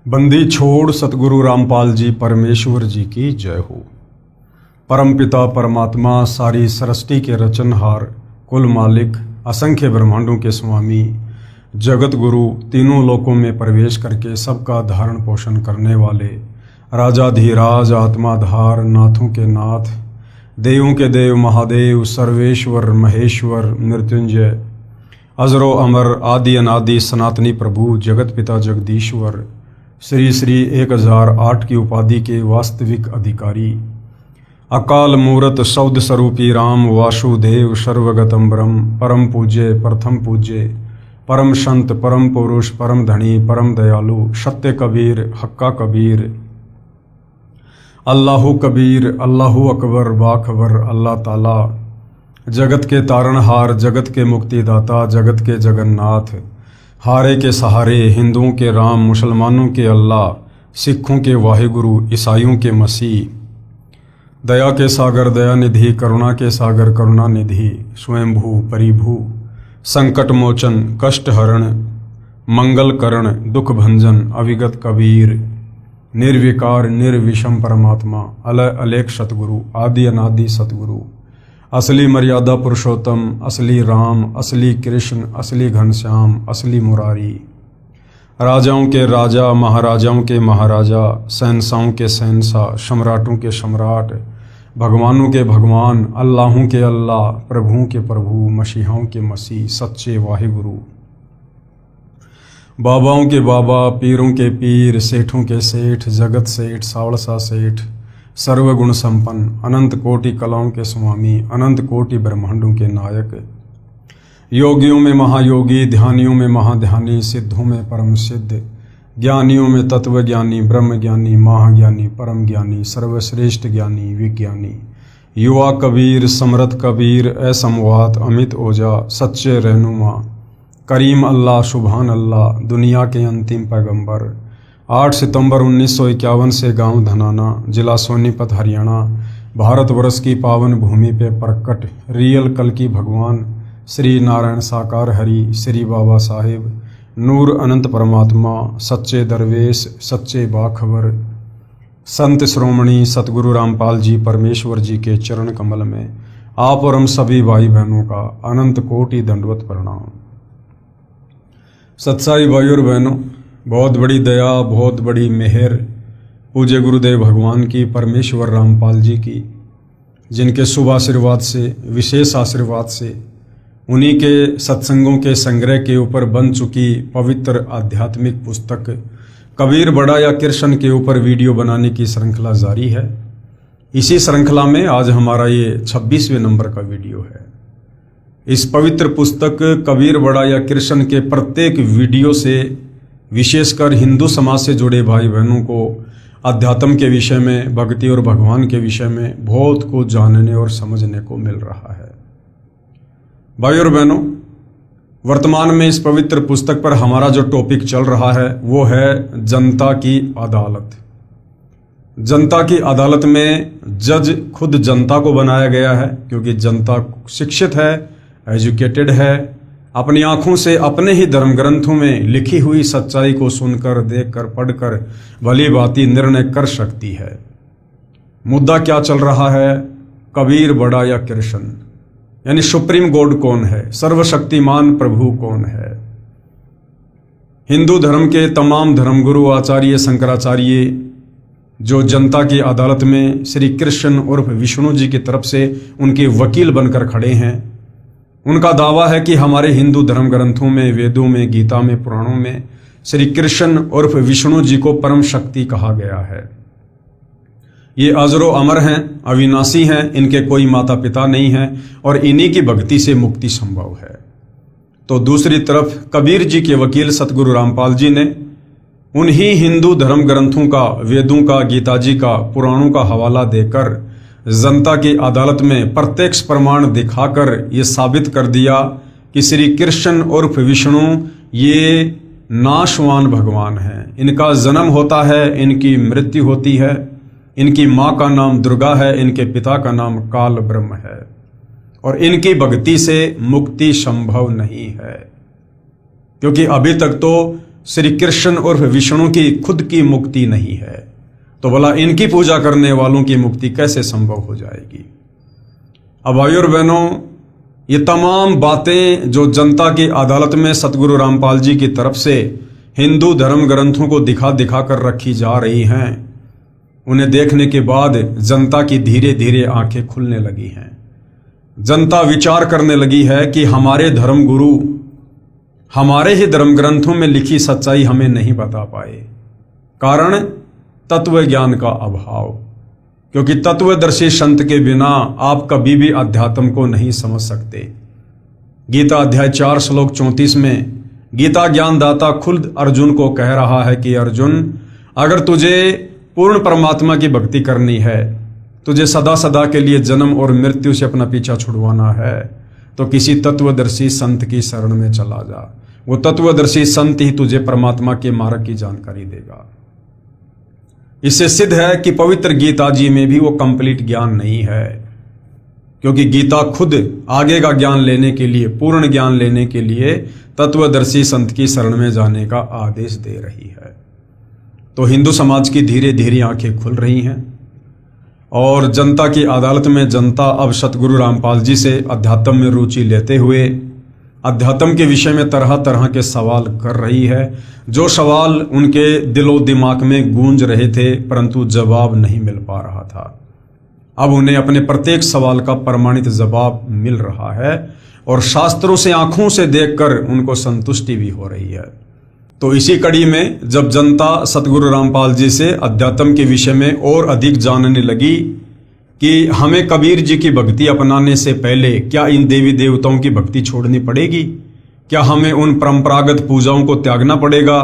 बंदी छोड़ सतगुरु रामपाल जी परमेश्वर जी की जय हो। परम पिता परमात्मा सारी सृष्टि के रचनहार, कुल मालिक, असंख्य ब्रह्मांडों के स्वामी, जगत गुरु, तीनों लोकों में प्रवेश करके सबका धारण पोषण करने वाले, राजाधिराज, आत्माधार, नाथों के नाथ, देवों के देव, महादेव, सर्वेश्वर, महेश्वर, मृत्युंजय, अजरो अमर, आदि अनादि, सनातनी प्रभु, जगत पिता जगदीश्वर, श्री श्री 1008 की उपाधि के वास्तविक अधिकारी, अकाल मूरत शब्द स्वरूपी राम वासुदेव, सर्वगतम ब्रह्म, परम पूज्य, प्रथम पूज्य, परम संत, परम पुरुष, परम धनी, परम दयालु, सत्य कबीर, हक्का कबीर, अल्लाहु कबीर, अल्लाहु अकबर, बाखबर, अल्लाह ताला, जगत के तारणहार, जगत के मुक्तिदाता, जगत के जगन्नाथ, हारे के सहारे, हिंदुओं के राम, मुसलमानों के अल्लाह, सिखों के वाहिगुरु, ईसाइयों के मसीह, दया के सागर दयानिधि, करुणा के सागर करुणानिधि, स्वयंभू परिभू, संकट मोचन, कष्ट हरण, मंगल करण, दुख भंजन, अविगत कबीर, निर्विकार निर्विषम परमात्मा, अलय अलेख सतगुरु, आदि अनादि सतगुरु, असली मर्यादा पुरुषोत्तम, असली राम, असली कृष्ण, असली घनश्याम, असली मुरारी, राजाओं के राजा, महाराजाओं के महाराजा, शहंशाहों के शहंशाह, सम्राटों के सम्राट, भगवानों के भगवान, अल्लाहों के अल्लाह, प्रभुओं के प्रभु, मसीहाओं के मसीह, सच्चे वाहिगुरु, बाबाओं के बाबा, पीरों के पीर, सेठों के सेठ, जगत सेठ, सावड़सा सेठ, सर्वगुण संपन्न, अनंत कोटि कलाओं के स्वामी, अनंत कोटि ब्रह्मांडों के नायक, योगियों में महायोगी, ध्यानियों में महाध्यानी, सिद्धों में परम सिद्ध, ज्ञानियों में तत्व ज्ञानी, ब्रह्म ज्ञानी, महाज्ञानी, परम ज्ञानी, सर्वश्रेष्ठ ज्ञानी, विज्ञानी, युवा कबीर, समरथ कबीर, असमवात, अमित ओजा, सच्चे रहनुमा, करीम अल्लाह, सुभान अल्लाह, दुनिया के अंतिम पैगंबर, 8 सितंबर 1951 से गांव धनाना, जिला सोनीपत, हरियाणा, भारतवर्ष की पावन भूमि पे प्रकट रियल कल की भगवान श्री नारायण साकार हरि, श्री बाबा साहेब, नूर अनंत परमात्मा, सच्चे दरवेश, सच्चे बाखबर, संत श्रोमणी सतगुरु रामपाल जी परमेश्वर जी के चरण कमल में आप और हम सभी भाई बहनों का अनंत कोटि दंडवत प्रणाम। सत्साई भाई और बहनों, बहुत बड़ी दया, बहुत बड़ी मेहर पूज्य गुरुदेव भगवान की, परमेश्वर रामपाल जी की, जिनके शुभ आशीर्वाद से, विशेष आशीर्वाद से, उन्हीं के सत्संगों के संग्रह के ऊपर बन चुकी पवित्र आध्यात्मिक पुस्तक कबीर बड़ा या कृष्ण के ऊपर वीडियो बनाने की श्रृंखला जारी है। इसी श्रृंखला में आज हमारा ये 26वें नंबर का वीडियो है। इस पवित्र पुस्तक कबीर बड़ा या कृष्ण के प्रत्येक वीडियो से विशेषकर हिंदू समाज से जुड़े भाई बहनों को अध्यात्म के विषय में, भक्ति और भगवान के विषय में बहुत कुछ जानने और समझने को मिल रहा है। भाई और बहनों, वर्तमान में इस पवित्र पुस्तक पर हमारा जो टॉपिक चल रहा है वो है जनता की अदालत। जनता की अदालत में जज खुद जनता को बनाया गया है, क्योंकि जनता शिक्षित है, एजुकेटेड है, अपनी आंखों से अपने ही धर्म ग्रंथों में लिखी हुई सच्चाई को सुनकर, देखकर, पढ़कर भली भांति निर्णय कर सकती है। मुद्दा क्या चल रहा है? कबीर बड़ा या कृष्ण, यानी सुप्रीम गॉड कौन है, सर्वशक्तिमान प्रभु कौन है। हिंदू धर्म के तमाम धर्मगुरु आचार्य शंकराचार्य जो जनता की अदालत में श्री कृष्ण उर्फ विष्णु जी की तरफ से उनके वकील बनकर खड़े हैं, उनका दावा है कि हमारे हिंदू धर्म ग्रंथों में, वेदों में, गीता में, पुराणों में श्री कृष्ण उर्फ विष्णु जी को परम शक्ति कहा गया है। ये अजरो अमर हैं, अविनाशी हैं, इनके कोई माता पिता नहीं है और इन्हीं की भक्ति से मुक्ति संभव है। तो दूसरी तरफ कबीर जी के वकील सतगुरु रामपाल जी ने उन्हीं हिंदू धर्म ग्रंथों का, वेदों का, गीता जी का, पुराणों का हवाला देकर जनता की अदालत में प्रत्यक्ष प्रमाण दिखाकर ये साबित कर दिया कि श्री कृष्ण उर्फ विष्णु ये नाशवान भगवान हैं। इनका जन्म होता है, इनकी मृत्यु होती है, इनकी माँ का नाम दुर्गा है, इनके पिता का नाम काल ब्रह्म है और इनकी भक्ति से मुक्ति संभव नहीं है। क्योंकि अभी तक तो श्री कृष्ण उर्फ विष्णु की खुद की मुक्ति नहीं है, तो भला इनकी पूजा करने वालों की मुक्ति कैसे संभव हो जाएगी। अब भाइयों और बहनों, ये तमाम बातें जो जनता की अदालत में सतगुरु रामपाल जी की तरफ से हिंदू धर्म ग्रंथों को दिखा दिखा कर रखी जा रही हैं, उन्हें देखने के बाद जनता की धीरे धीरे आंखें खुलने लगी हैं। जनता विचार करने लगी है कि हमारे धर्म गुरु हमारे ही धर्म ग्रंथों में लिखी सच्चाई हमें नहीं बता पाए। कारण तत्व ज्ञान का अभाव, क्योंकि तत्वदर्शी संत के बिना आप कभी भी अध्यात्म को नहीं समझ सकते। गीता अध्याय 4 श्लोक 34 में गीता ज्ञानदाता खुद अर्जुन को कह रहा है कि अर्जुन, अगर तुझे पूर्ण परमात्मा की भक्ति करनी है, तुझे सदा सदा के लिए जन्म और मृत्यु से अपना पीछा छुड़वाना है, तो किसी तत्वदर्शी संत की शरण में चला जा। वो तत्वदर्शी संत ही तुझे परमात्मा के मार्ग की जानकारी देगा। इससे सिद्ध है कि पवित्र गीता जी में भी वो कंप्लीट ज्ञान नहीं है, क्योंकि गीता खुद आगे का ज्ञान लेने के लिए, पूर्ण ज्ञान लेने के लिए तत्वदर्शी संत की शरण में जाने का आदेश दे रही है। तो हिंदू समाज की धीरे धीरे आंखें खुल रही हैं और जनता की अदालत में जनता अब सतगुरु रामपाल जी से अध्यात्म में रुचि लेते हुए अध्यात्म के विषय में तरह तरह के सवाल कर रही है। जो सवाल उनके दिलो दिमाग में गूंज रहे थे, परंतु जवाब नहीं मिल पा रहा था, अब उन्हें अपने प्रत्येक सवाल का प्रमाणित जवाब मिल रहा है और शास्त्रों से आंखों से देखकर उनको संतुष्टि भी हो रही है। तो इसी कड़ी में जब जनता सतगुरु रामपाल जी से अध्यात्म के विषय में और अधिक जानने लगी कि हमें कबीर जी की भक्ति अपनाने से पहले क्या इन देवी देवताओं की भक्ति छोड़नी पड़ेगी, क्या हमें उन परंपरागत पूजाओं को त्यागना पड़ेगा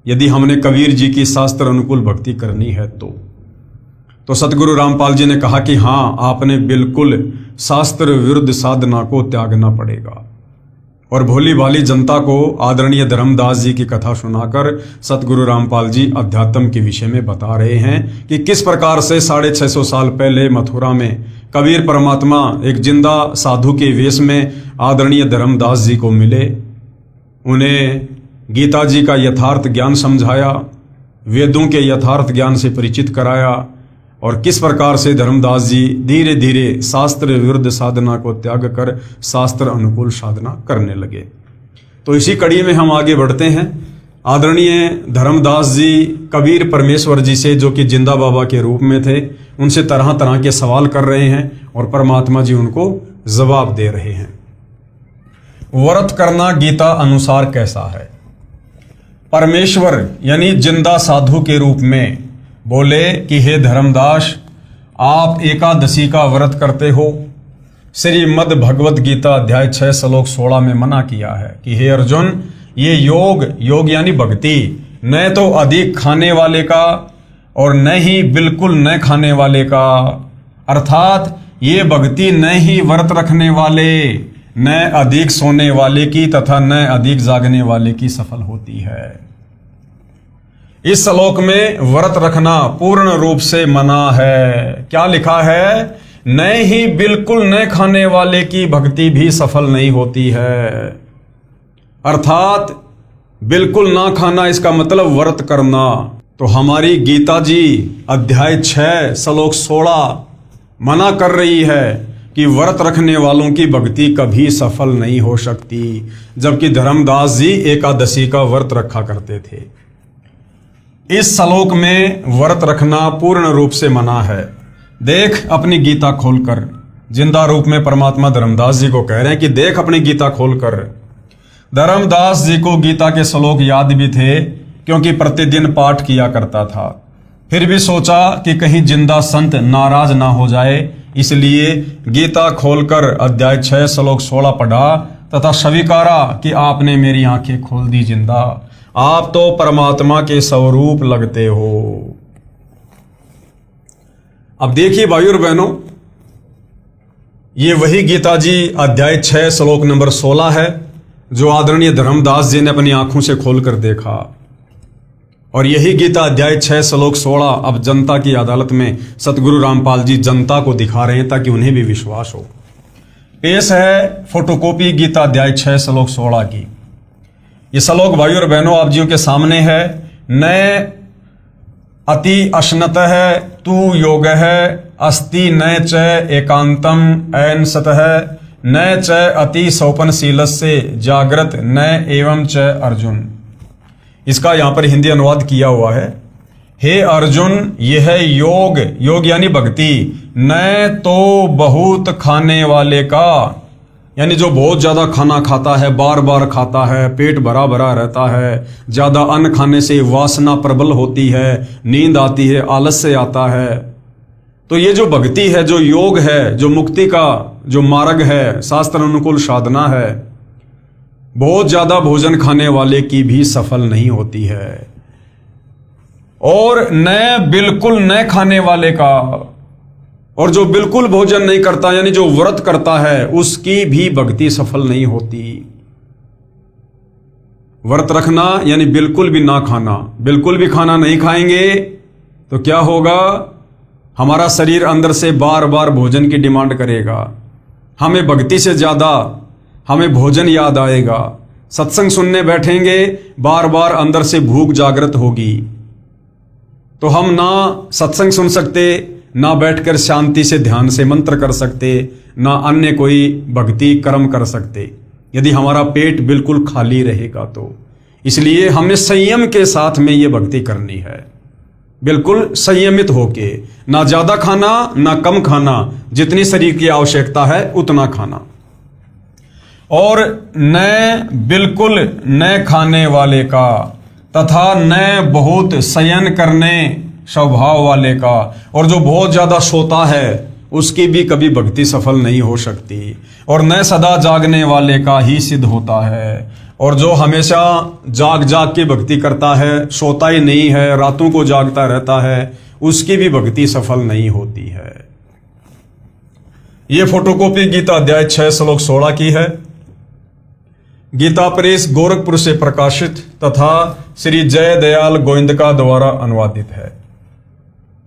यदि हमने कबीर जी की शास्त्र अनुकूल भक्ति करनी है। तो सतगुरु रामपाल जी ने कहा कि हाँ, आपने बिल्कुल शास्त्र विरुद्ध साधना को त्यागना पड़ेगा। और भोली भाली जनता को आदरणीय धर्मदास जी की कथा सुनाकर सतगुरु रामपाल जी अध्यात्म के विषय में बता रहे हैं कि किस प्रकार से 650 साल पहले मथुरा में कबीर परमात्मा एक जिंदा साधु के वेश में आदरणीय धर्मदास जी को मिले, उन्हें गीता जी का यथार्थ ज्ञान समझाया, वेदों के यथार्थ ज्ञान से परिचित कराया और किस प्रकार से धर्मदास जी धीरे धीरे शास्त्र विरुद्ध साधना को त्याग कर शास्त्र अनुकूल साधना करने लगे। तो इसी कड़ी में हम आगे बढ़ते हैं। आदरणीय धर्मदास जी कबीर परमेश्वर जी से, जो कि जिंदा बाबा के रूप में थे, उनसे तरह तरह के सवाल कर रहे हैं और परमात्मा जी उनको जवाब दे रहे हैं। व्रत करना गीता अनुसार कैसा है? परमेश्वर यानी जिंदा साधु के रूप में बोले कि हे धर्मदास, आप एकादशी का व्रत करते हो। श्रीमद् भगवत गीता अध्याय 6 श्लोक 16 में मना किया है कि हे अर्जुन, ये योग यानी भक्ति न तो अधिक खाने वाले का और न ही बिल्कुल न खाने वाले का, अर्थात ये भक्ति न ही व्रत रखने वाले, न अधिक सोने वाले की तथा न अधिक जागने वाले की सफल होती है। इस श्लोक में व्रत रखना पूर्ण रूप से मना है। क्या लिखा है? न ही बिल्कुल न खाने वाले की भक्ति भी सफल नहीं होती है। अर्थात बिल्कुल ना खाना, इसका मतलब व्रत करना। तो हमारी गीता जी अध्याय 6 श्लोक 16 मना कर रही है कि व्रत रखने वालों की भक्ति कभी सफल नहीं हो सकती, जबकि धर्मदास जी एकादशी का व्रत रखा करते थे। इस श्लोक में व्रत रखना पूर्ण रूप से मना है। देख अपनी गीता खोलकर, जिंदा रूप में परमात्मा धर्मदास जी को कह रहे हैं कि देख अपनी गीता खोलकर। धर्मदास जी को गीता के श्लोक याद भी थे, क्योंकि प्रतिदिन पाठ किया करता था। फिर भी सोचा कि कहीं जिंदा संत नाराज ना हो जाए, इसलिए गीता खोलकर अध्याय 6 श्लोक 16 पढ़ा तथा स्वीकारा कि आपने मेरी आंखें खोल दी जिंदा, आप तो परमात्मा के स्वरूप लगते हो। अब देखिए भाइयों और बहनों, ये वही गीता जी अध्याय 6 श्लोक नंबर 16 है जो आदरणीय धर्मदास जी ने अपनी आंखों से खोलकर देखा। और यही गीता अध्याय 6 श्लोक 16 अब जनता की अदालत में सतगुरु रामपाल जी जनता को दिखा रहे हैं ताकि उन्हें भी विश्वास हो। पेश है फोटोकॉपी गीता अध्याय 6 श्लोक 16 की। ये श्लोक भाइयों और बहनों आप जियों के सामने है। न अति अश्नत है तू योग है अस्ति न च एकांतम ऐन सत है न च अति सौपनशील से जागृत न एवं च अर्जुन। इसका यहां पर हिंदी अनुवाद किया हुआ है। हे अर्जुन, यह योग, योग यानी भक्ति, न तो बहुत खाने वाले का, यानी जो बहुत ज्यादा खाना खाता है, बार बार खाता है, पेट भरा भरा रहता है, ज्यादा अन्न खाने से वासना प्रबल होती है, नींद आती है, आलस्य आता है। तो ये जो भक्ति है, जो योग है, जो मुक्ति का जो मार्ग है, शास्त्र अनुकूल साधना है, बहुत ज्यादा भोजन खाने वाले की भी सफल नहीं होती है। और न बिल्कुल न खाने वाले का, और जो बिल्कुल भोजन नहीं करता यानी जो व्रत करता है, उसकी भी भक्ति सफल नहीं होती। व्रत रखना यानी बिल्कुल भी ना खाना, बिल्कुल भी खाना नहीं खाएंगे तो क्या होगा, हमारा शरीर अंदर से बार बार भोजन की डिमांड करेगा। हमें भक्ति से ज्यादा हमें भोजन याद आएगा। सत्संग सुनने बैठेंगे, बार बार अंदर से भूख जागृत होगी, तो हम ना सत्संग सुन सकते, ना बैठकर शांति से ध्यान से मंत्र कर सकते, ना अन्य कोई भक्ति कर्म कर सकते, यदि हमारा पेट बिल्कुल खाली रहेगा तो। इसलिए हमें संयम के साथ में ये भक्ति करनी है, बिल्कुल संयमित होके, ना ज्यादा खाना ना कम खाना, जितनी शरीर की आवश्यकता है उतना खाना। और न बिल्कुल न खाने वाले का तथा न बहुत शयन करने स्वभाव वाले का, और जो बहुत ज्यादा सोता है उसकी भी कभी भक्ति सफल नहीं हो सकती। और न सदा जागने वाले का ही सिद्ध होता है, और जो हमेशा जाग जाग के भक्ति करता है, सोता ही नहीं है, रातों को जागता रहता है, उसकी भी भक्ति सफल नहीं होती है। ये फोटोकॉपी गीता अध्याय 6 श्लोक 16 की है। गीता प्रेस गोरखपुर से प्रकाशित तथा श्री जय दयाल गोविंदका द्वारा अनुवादित है।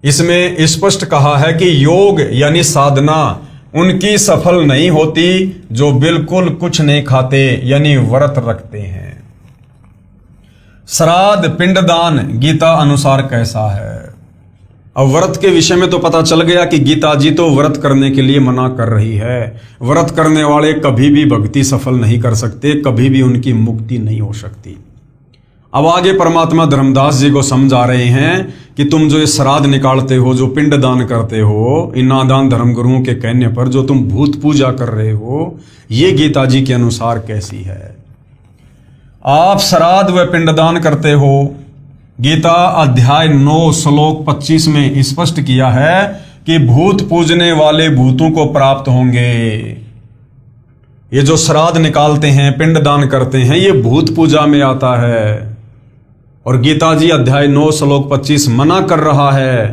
इसमें स्पष्ट कहा है कि योग यानी साधना उनकी सफल नहीं होती जो बिल्कुल कुछ नहीं खाते यानी व्रत रखते हैं। श्राद्ध पिंडदान गीता अनुसार कैसा है? अब व्रत के विषय में तो पता चल गया कि गीता जी तो व्रत करने के लिए मना कर रही है। व्रत करने वाले कभी भी भक्ति सफल नहीं कर सकते, कभी भी उनकी मुक्ति नहीं हो सकती। अब आगे परमात्मा धर्मदास जी को समझा रहे हैं कि तुम जो ये श्राद्ध निकालते हो, जो पिंड दान करते हो, इन नादान धर्म गुरुओं के कहने पर जो तुम भूत पूजा कर रहे हो, ये गीता जी के अनुसार कैसी है? आप श्राद्ध व पिंडदान करते हो, गीता अध्याय 9 श्लोक 25 में स्पष्ट किया है कि भूत पूजने वाले भूतों को प्राप्त होंगे। ये जो श्राद्ध निकालते हैं, पिंड दान करते हैं, ये भूत पूजा में आता है। और गीता जी अध्याय 9 श्लोक 25 मना कर रहा है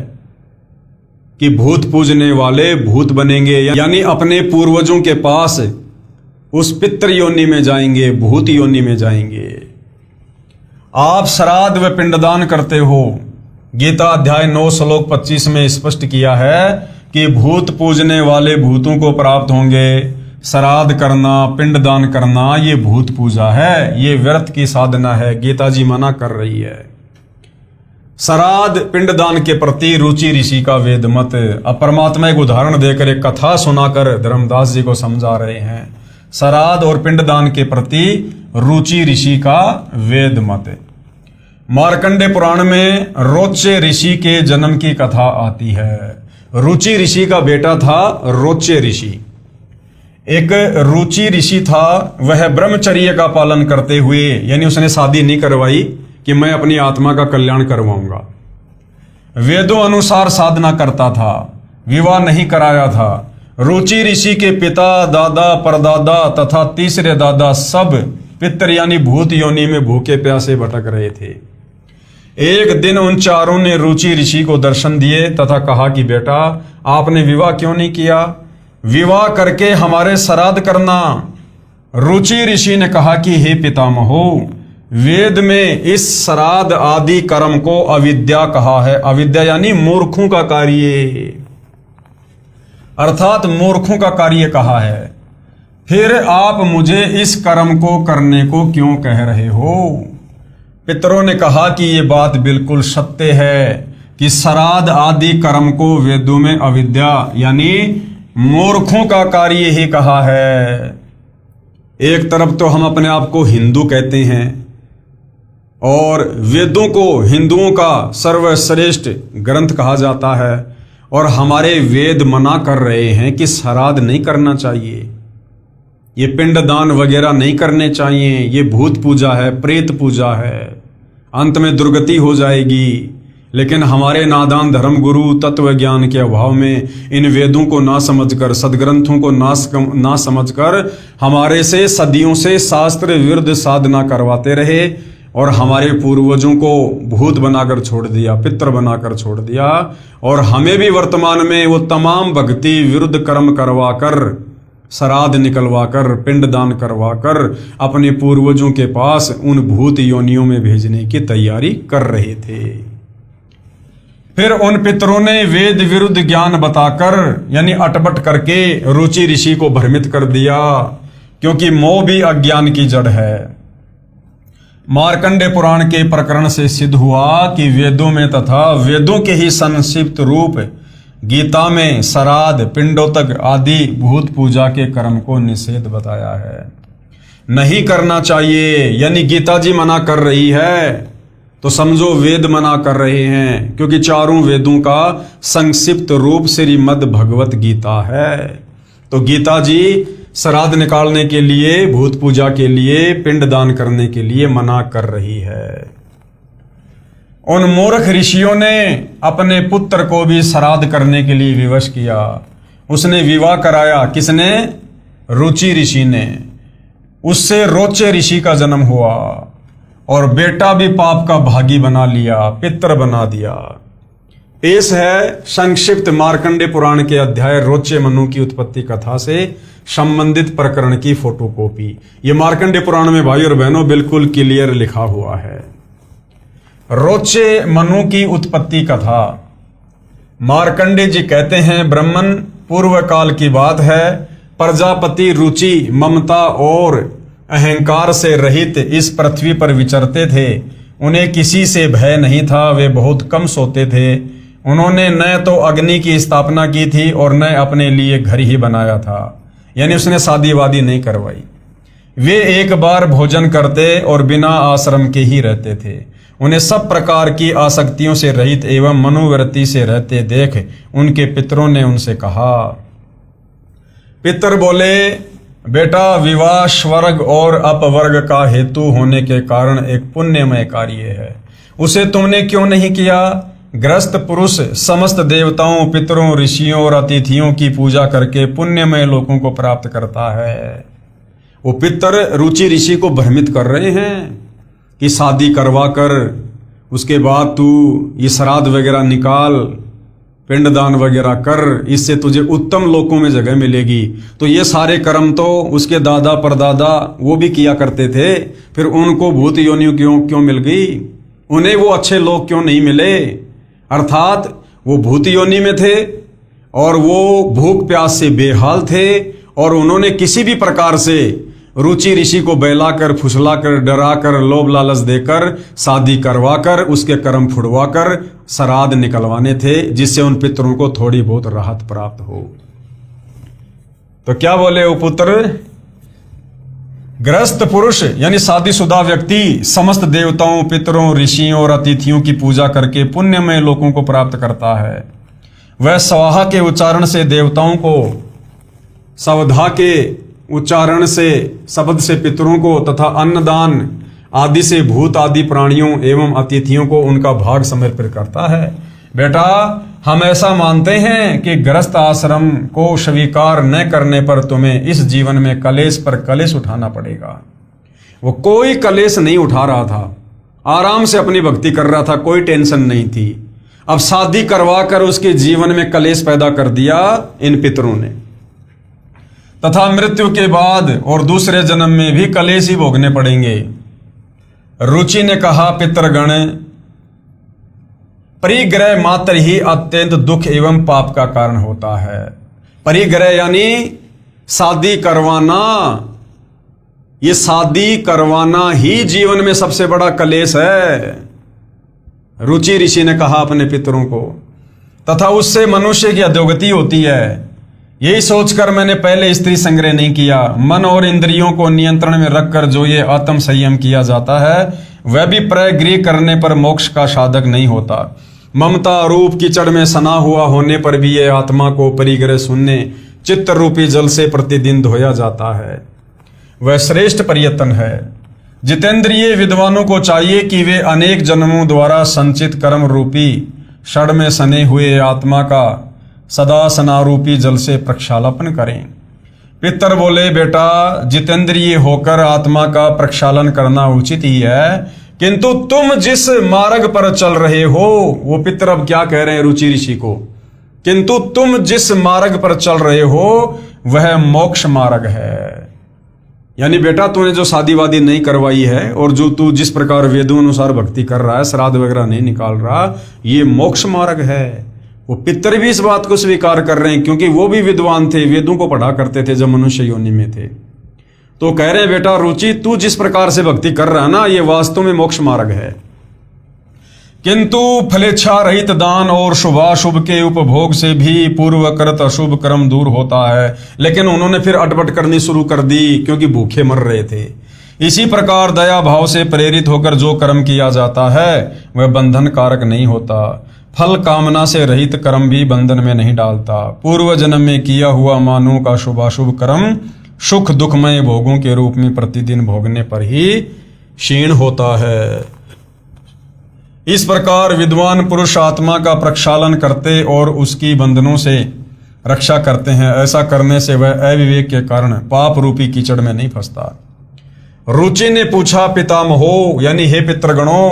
कि भूत पूजने वाले भूत बनेंगे, यानी अपने पूर्वजों के पास उस पितृ योनि में जाएंगे, भूत योनि में जाएंगे। आप श्राद्ध व पिंडदान करते हो, गीता अध्याय 9 श्लोक 25 में स्पष्ट किया है कि भूत पूजने वाले भूतों को प्राप्त होंगे। श्राद्ध करना, पिंडदान करना, ये भूत पूजा है, ये व्यर्थ की साधना है, गीता जी मना कर रही है। श्राद्ध पिंडदान के प्रति रुचि ऋषि का वेद मत। अब परमात्मा एक उदाहरण देकर, एक कथा सुनाकर धर्मदास जी को समझा रहे हैं। श्राद्ध और पिंडदान के प्रति रुचि ऋषि का वेद मत। मार्कंडे पुराण में रोच्य ऋषि के जन्म की कथा आती है। रुचि ऋषि का बेटा था रोच्य ऋषि। एक रुचि ऋषि था, वह ब्रह्मचर्य का पालन करते हुए, यानी उसने शादी नहीं करवाई कि मैं अपनी आत्मा का कल्याण करवाऊंगा, वेदों अनुसार साधना करता था, विवाह नहीं कराया था। रुचि ऋषि के पिता, दादा, परदादा तथा तीसरे दादा सब पितर यानी भूत योनि में भूखे प्यासे भटक रहे थे। एक दिन उन चारों ने रुचि ऋषि को दर्शन दिए तथा कहा कि बेटा, आपने विवाह क्यों नहीं किया? विवाह करके हमारे श्राद्ध करना। रुचि ऋषि ने कहा कि हे पितामहो, वेद में इस श्राद्ध आदि कर्म को अविद्या कहा है। अविद्या यानी मूर्खों का कार्य, अर्थात मूर्खों का कार्य कहा है। फिर आप मुझे इस कर्म को करने को क्यों कह रहे हो? पितरों ने कहा कि ये बात बिल्कुल सत्य है कि श्राद्ध आदि कर्म को वेदों में अविद्या यानी मूर्खों का कार्य ही कहा है। एक तरफ तो हम अपने आप को हिंदू कहते हैं और वेदों को हिंदुओं का सर्वश्रेष्ठ ग्रंथ कहा जाता है, और हमारे वेद मना कर रहे हैं कि श्राद्ध नहीं करना चाहिए, ये पिंडदान वगैरह नहीं करने चाहिए, ये भूत पूजा है, प्रेत पूजा है, अंत में दुर्गति हो जाएगी। लेकिन हमारे नादान धर्म गुरु तत्व ज्ञान के अभाव में इन वेदों को ना समझकर, सदग्रंथों को ना समझकर हमारे से सदियों से शास्त्र विरुद्ध साधना करवाते रहे और हमारे पूर्वजों को भूत बनाकर छोड़ दिया, पितर बनाकर छोड़ दिया, और हमें भी वर्तमान में वो तमाम भक्ति विरुद्ध कर्म करवाकर, श्राद्ध निकलवाकर, पिंडदान करवाकर अपने पूर्वजों के पास उन भूत योनियों में भेजने की तैयारी कर रहे थे। फिर उन पितरों ने वेद विरुद्ध ज्ञान बताकर यानी अटपट करके रुचि ऋषि को भ्रमित कर दिया, क्योंकि मोह भी अज्ञान की जड़ है। मार्कंडे पुराण के प्रकरण से सिद्ध हुआ कि वेदों में तथा वेदों के ही संक्षिप्त रूप गीता में श्राद्ध, पिंडोतक आदि भूत पूजा के कर्म को निषेध बताया है, नहीं करना चाहिए। यानी गीता जी मना कर रही है तो समझो वेद मना कर रहे हैं, क्योंकि चारों वेदों का संक्षिप्त रूप श्रीमद् भगवत गीता है। तो गीता जी श्राद्ध निकालने के लिए, भूत पूजा के लिए, पिंडदान करने के लिए मना कर रही है। उन मूर्ख ऋषियों ने अपने पुत्र को भी श्राद्ध करने के लिए विवश किया। उसने विवाह कराया, किसने? रुचि ऋषि ने। उससे रोचे ऋषि का जन्म हुआ और बेटा भी पाप का भागी बना लिया, पितर बना दिया। पेश है संक्षिप्त मार्कंडे पुराण के अध्याय रोचे मनु की उत्पत्ति कथा से संबंधित प्रकरण की फोटोकॉपी। ये मार्कंडे पुराण में भाई और बहनों बिल्कुल क्लियर लिखा हुआ है। रोचे मनु की उत्पत्ति कथा। मार्कंडे जी कहते हैं, ब्राह्मण पूर्व काल की बात है, प्रजापति रुचि, ममता और अहंकार से रहित इस पृथ्वी पर विचरते थे। उन्हें किसी से भय नहीं था, वे बहुत कम सोते थे। उन्होंने न तो अग्नि की स्थापना की थी और न अपने लिए घर ही बनाया था, यानी उसने शादी वादी नहीं करवाई। वे एक बार भोजन करते और बिना आश्रम के ही रहते थे। उन्हें सब प्रकार की आसक्तियों से रहित एवं मनोवृत्ति से रहते देख उनके पितरों ने उनसे कहा। पितर बोले, बेटा, विवाह स्वर्ग और अपवर्ग का हेतु होने के कारण एक पुण्यमय कार्य है, उसे तुमने क्यों नहीं किया? गृहस्थ पुरुष समस्त देवताओं, पितरों, ऋषियों और अतिथियों की पूजा करके पुण्यमय लोगों को प्राप्त करता है। वो पितर रुचि ऋषि को भ्रमित कर रहे हैं कि शादी करवा कर उसके बाद तू ये श्राद्ध वगैरह निकाल, पिंडदान वगैरह कर, इससे तुझे उत्तम लोकों में जगह मिलेगी। तो ये सारे कर्म तो उसके दादा परदादा वो भी किया करते थे, फिर उनको भूत योनियों क्यों मिल गई? उन्हें वो अच्छे लोग क्यों नहीं मिले? अर्थात वो भूत योनि में थे और वो भूख प्यास से बेहाल थे, और उन्होंने किसी भी प्रकार से रुचि ऋषि को बहलाकर, फुसलाकर, डराकर, लोभ लालच देकर, शादी करवाकर, उसके कर्म फुड़वाकर श्राद्ध निकलवाने थे, जिससे उन पितरों को थोड़ी बहुत राहत प्राप्त हो। तो क्या बोले वो पुत्र? गृहस्थ पुरुष यानी शादीशुदा व्यक्ति समस्त देवताओं, पितरों, ऋषियों और अतिथियों की पूजा करके पुण्यमय लोगों को प्राप्त करता है। वह स्वाहा के उच्चारण से देवताओं को, सवधा के उच्चारण से, शब्द से पितरों को तथा अन्नदान आदि से भूत आदि प्राणियों एवं अतिथियों को उनका भाग समर्पित करता है। बेटा, हम ऐसा मानते हैं कि गृहस्थ आश्रम को स्वीकार न करने पर तुम्हें इस जीवन में कलेश पर कलेश उठाना पड़ेगा। वो कोई कलेश नहीं उठा रहा था, आराम से अपनी भक्ति कर रहा था, कोई टेंशन नहीं थी। अब शादी करवा कर उसके जीवन में कलेश पैदा कर दिया इन पितरों ने, तथा मृत्यु के बाद और दूसरे जन्म में भी कलेश ही भोगने पड़ेंगे। रुचि ने कहा, पितरगण, परिग्रह मात्र ही अत्यंत दुख एवं पाप का कारण होता है। परिग्रह यानी शादी करवाना, ये शादी करवाना ही जीवन में सबसे बड़ा कलेश है। रुचि ऋषि ने कहा अपने पितरों को, तथा उससे मनुष्य की अधोगति होती है। यही सोचकर मैंने पहले स्त्री संग्रह नहीं किया। मन और इंद्रियों को नियंत्रण में रखकर जो ये आत्म संयम किया जाता है वह भी प्रगृह करने पर मोक्ष का साधक नहीं होता। ममता रूप कीचड़ में सना हुआ होने पर भी ये आत्मा को परिग्रह शून्य चित्त रूपी जल से प्रतिदिन धोया जाता है। वह श्रेष्ठ प्रयत्न है। जितेंद्रिय विद्वानों को चाहिए कि वे अनेक जन्मों द्वारा संचित कर्म रूपी षड में सने हुए आत्मा का सदा सनारूपी जल से प्रक्षालन करें। पितर बोले, बेटा जितेंद्रिय होकर आत्मा का प्रक्षालन करना उचित ही है, किंतु तुम जिस मार्ग पर चल रहे हो, वो पितर अब क्या कह रहे हैं रुचि ऋषि को, किंतु तुम जिस मार्ग पर चल रहे हो वह मोक्ष मार्ग है। यानी बेटा तूने जो शादी वादी नहीं करवाई है और जो तू जिस प्रकार वेदों अनुसार भक्ति कर रहा है, श्राद्ध वगैरह नहीं निकाल रहा, ये मोक्ष मार्ग है। वो पितर भी इस बात को स्वीकार कर रहे हैं, क्योंकि वो भी विद्वान थे, वेदों को पढ़ा करते थे जब मनुष्य योनि में थे। तो कह रहे हैं बेटा रुचि, तू जिस प्रकार से भक्ति कर रहा है ना, ये वास्तव में मोक्ष मार्ग है। किंतु फलेच्छा रहित दान और शुभाशुभ के उपभोग से भी पूर्वकृत अशुभ कर्म दूर होता है। लेकिन उन्होंने फिर अटपट करनी शुरू कर दी, क्योंकि भूखे मर रहे थे। इसी प्रकार दया भाव से प्रेरित होकर जो कर्म किया जाता है वह बंधन कारक नहीं होता। फल कामना से रहित कर्म भी बंधन में नहीं डालता। पूर्व जन्म में किया हुआ मानव का शुभाशुभ कर्म सुख दुखमय भोगों के रूप में प्रतिदिन भोगने पर ही क्षीण होता है। इस प्रकार विद्वान पुरुष आत्मा का प्रक्षालन करते और उसकी बंधनों से रक्षा करते हैं। ऐसा करने से वह अविवेक के कारण पाप रूपी कीचड़ में नहीं फंसता। रुचि ने पूछा, पितामहो यानी हे पितृगणों,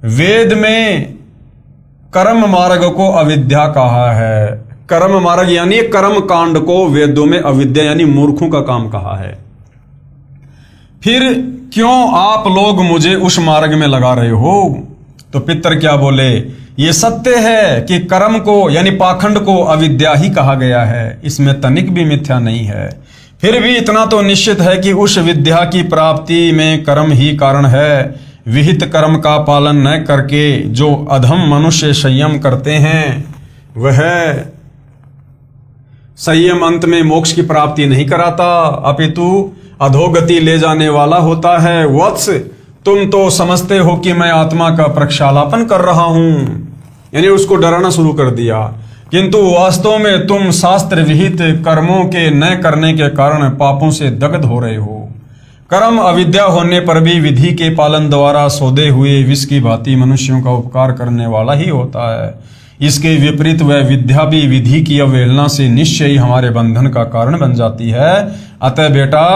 वेद में कर्म मार्ग को अविद्या कहा है। कर्म मार्ग यानी कर्म कांड को वेदों में अविद्या यानी मूर्खों का काम कहा है। फिर क्यों आप लोग मुझे उस मार्ग में लगा रहे हो? तो पितर क्या बोले, ये सत्य है कि कर्म को यानी पाखंड को अविद्या ही कहा गया है, इसमें तनिक भी मिथ्या नहीं है। फिर भी इतना तो निश्चित है कि उस विद्या की प्राप्ति में कर्म ही कारण है। विहित कर्म का पालन न करके जो अधम मनुष्य संयम करते हैं वह संयम अंत में मोक्ष की प्राप्ति नहीं कराता, अपितु अधोगति ले जाने वाला होता है। वत्स, तुम तो समझते हो कि मैं आत्मा का प्रक्षालन कर रहा हूं, यानी उसको डराना शुरू कर दिया, किंतु वास्तव में तुम शास्त्र विहित कर्मों के न करने के कारण पापों से दग्ध हो रहे हो। कर्म अविद्या होने पर भी विधि के पालन द्वारा सौदे हुए विष की भांति मनुष्यों का उपकार करने वाला ही होता है। इसके विपरीत वह विद्या भी विधि की अवहेलना से निश्चय ही हमारे बंधन का कारण बन जाती है। अतः बेटा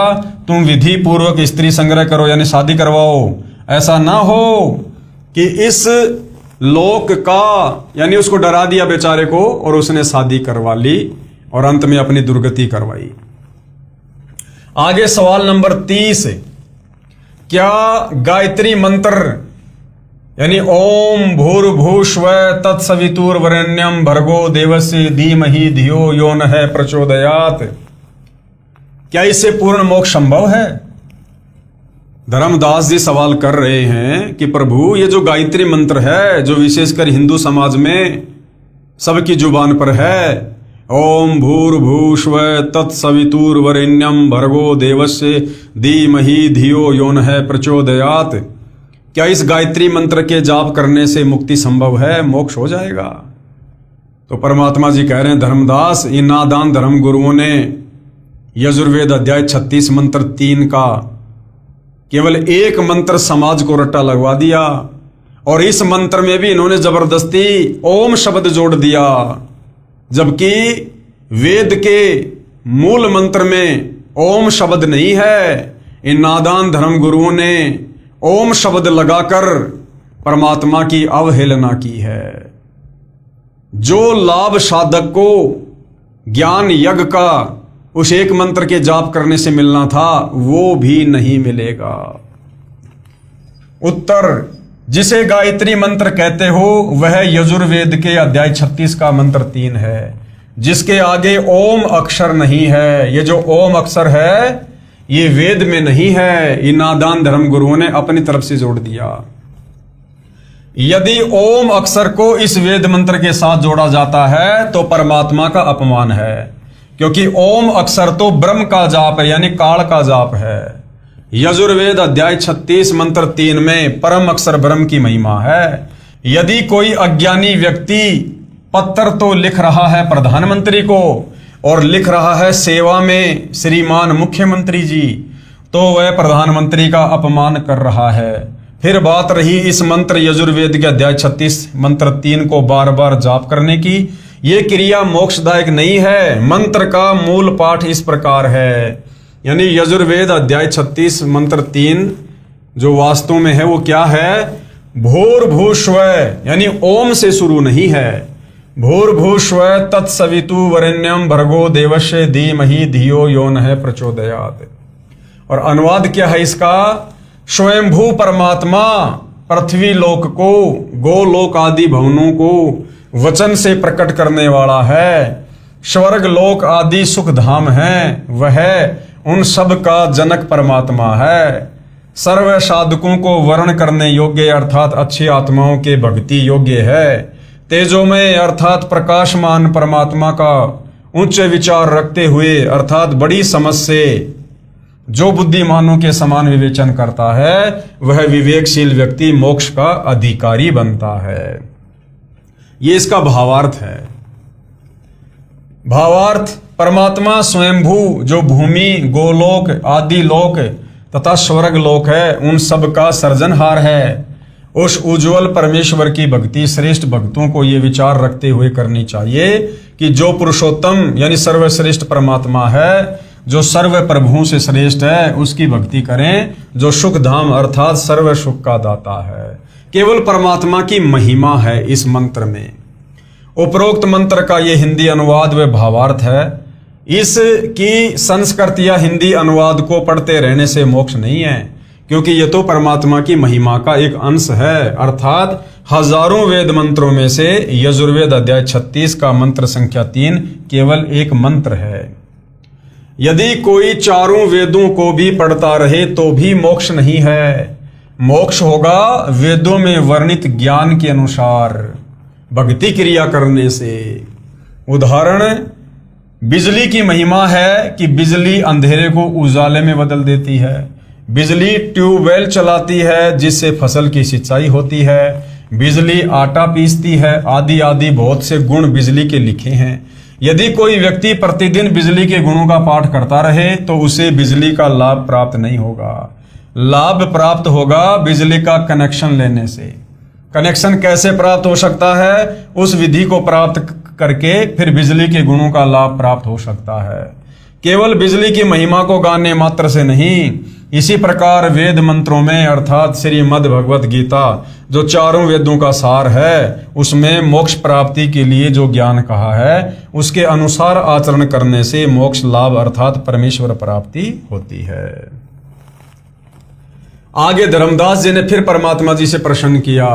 तुम विधि पूर्वक स्त्री संग्रह करो यानी शादी करवाओ। ऐसा ना हो कि इस लोक का, यानी उसको डरा दिया बेचारे को और उसने शादी करवा ली और अंत में अपनी दुर्गति करवाई। आगे सवाल नंबर 30, क्या गायत्री मंत्र यानी ओम भूर्भुवस्सुवः तत्सवितुर्वरेण्यं भर्गो देवस्य धीमहि धियो यो नः प्रचोदयात्, क्या इससे पूर्ण मोक्ष संभव है? धर्मदास जी सवाल कर रहे हैं कि प्रभु ये जो गायत्री मंत्र है, जो विशेषकर हिंदू समाज में सबकी जुबान पर है, ओम भूर्भुवस्सुवः तत्सवितुर्वरेण्यं भर्गो देवस्य धीमहि धियो यो नः प्रचोदयात्, क्या इस गायत्री मंत्र के जाप करने से मुक्ति संभव है, मोक्ष हो जाएगा? तो परमात्मा जी कह रहे हैं, धर्मदास, इन नादान धर्म गुरुओं ने यजुर्वेद अध्याय 36 मंत्र 3 का केवल एक मंत्र समाज को रट्टा लगवा दिया और इस मंत्र में भी इन्होंने जबरदस्ती ओम शब्द जोड़ दिया, जबकि वेद के मूल मंत्र में ओम शब्द नहीं है। इन नादान धर्म गुरुओं ने ओम शब्द लगाकर परमात्मा की अवहेलना की है। जो लाभ साधक को ज्ञान यज्ञ का उस एक मंत्र के जाप करने से मिलना था वो भी नहीं मिलेगा। उत्तर, जिसे गायत्री मंत्र कहते हो वह यजुर्वेद के अध्याय 36 का मंत्र 3 है। जिसके आगे ओम अक्षर नहीं है। ये जो ओम अक्षर है ये वेद में नहीं है, ये नादान धर्म गुरुओं ने अपनी तरफ से जोड़ दिया। यदि ओम अक्षर को इस वेद मंत्र के साथ जोड़ा जाता है तो परमात्मा का अपमान है, क्योंकि ओम अक्षर तो ब्रह्म का जाप है, यानी काल का जाप है। यजुर्वेद अध्याय 36 मंत्र 3 में परम अक्षर ब्रह्म की महिमा है। यदि कोई अज्ञानी व्यक्ति पत्र तो लिख रहा है प्रधानमंत्री को और लिख रहा है सेवा में श्रीमान मुख्यमंत्री जी, तो वह प्रधानमंत्री का अपमान कर रहा है। फिर बात रही इस मंत्र यजुर्वेद के अध्याय 36 मंत्र 3 को बार बार जाप करने की, ये क्रिया मोक्षदायक नहीं है। मंत्र का मूल पाठ इस प्रकार है, यानी यजुर्वेद अध्याय 36 मंत्र 3 जो वास्तव में है वो क्या है? भूर्भुस्व, यानी ओम से शुरू नहीं है। भूर्भुस्व तत्सवितु वरेण्यम भर्गो देवस्य धीमहि धियो यो नः प्रचोदयात्। और अनुवाद क्या है इसका? स्वयंभू परमात्मा पृथ्वी लोक को, गोलोक आदि भवनों को वचन से प्रकट करने वाला है। स्वर्ग लोक आदि सुख धाम है, वह उन सब का जनक परमात्मा है। सर्व साधकों को वर्ण करने योग्य अर्थात अच्छी आत्माओं के भक्ति योग्य है। तेजोमय अर्थात प्रकाशमान परमात्मा का उच्च विचार रखते हुए अर्थात बड़ी समझ से जो बुद्धिमानों के समान विवेचन करता है, वह विवेकशील व्यक्ति मोक्ष का अधिकारी बनता है। ये इसका भावार्थ है। भावार्थ, परमात्मा स्वयंभू जो भूमि, गोलोक, आदि लोक तथा स्वर्ग लोक है, उन सब का सर्जनहार है। उस उज्जवल परमेश्वर की भक्ति श्रेष्ठ भक्तों को ये विचार रखते हुए करनी चाहिए कि जो पुरुषोत्तम यानी सर्वश्रेष्ठ परमात्मा है, जो सर्व प्रभुओं से श्रेष्ठ है, उसकी भक्ति करें, जो सुख धाम अर्थात सर्व सुख का दाता है। केवल परमात्मा की महिमा है इस मंत्र में। उपरोक्त मंत्र का ये हिंदी अनुवाद व भावार्थ है। इसकी संस्कृत या हिंदी अनुवाद को पढ़ते रहने से मोक्ष नहीं है, क्योंकि ये तो परमात्मा की महिमा का एक अंश है। अर्थात हजारों वेद मंत्रों में से यजुर्वेद अध्याय 36 का मंत्र संख्या 3 केवल एक मंत्र है। यदि कोई चारों वेदों को भी पढ़ता रहे तो भी मोक्ष नहीं है। मोक्ष होगा वेदों में वर्णित ज्ञान के अनुसार भक्ति क्रिया करने से। उदाहरण, बिजली की महिमा है कि बिजली अंधेरे को उजाले में बदल देती है। बिजली ट्यूबवेल चलाती है जिससे फसल की सिंचाई होती है। बिजली आटा पीसती है, आदि आदि बहुत से गुण बिजली के लिखे हैं। यदि कोई व्यक्ति प्रतिदिन बिजली के गुणों का पाठ करता रहे तो उसे बिजली का लाभ प्राप्त नहीं होगा। लाभ प्राप्त होगा बिजली का कनेक्शन लेने से। कनेक्शन कैसे प्राप्त हो सकता है? उस विधि को प्राप्त करके फिर बिजली के गुणों का लाभ प्राप्त हो सकता है। केवल बिजली की महिमा को गाने मात्र से नहीं, इसी प्रकार वेद मंत्रों में अर्थात श्रीमद् भगवत गीता जो चारों वेदों का सार है, उसमें मोक्ष प्राप्ति के लिए जो ज्ञान कहा है, उसके अनुसार आचरण करने से मोक्ष लाभ अर्थात परमेश्वर प्राप्ति होती है। आगे धर्मदास जी ने फिर परमात्मा जी से प्रश्न किया।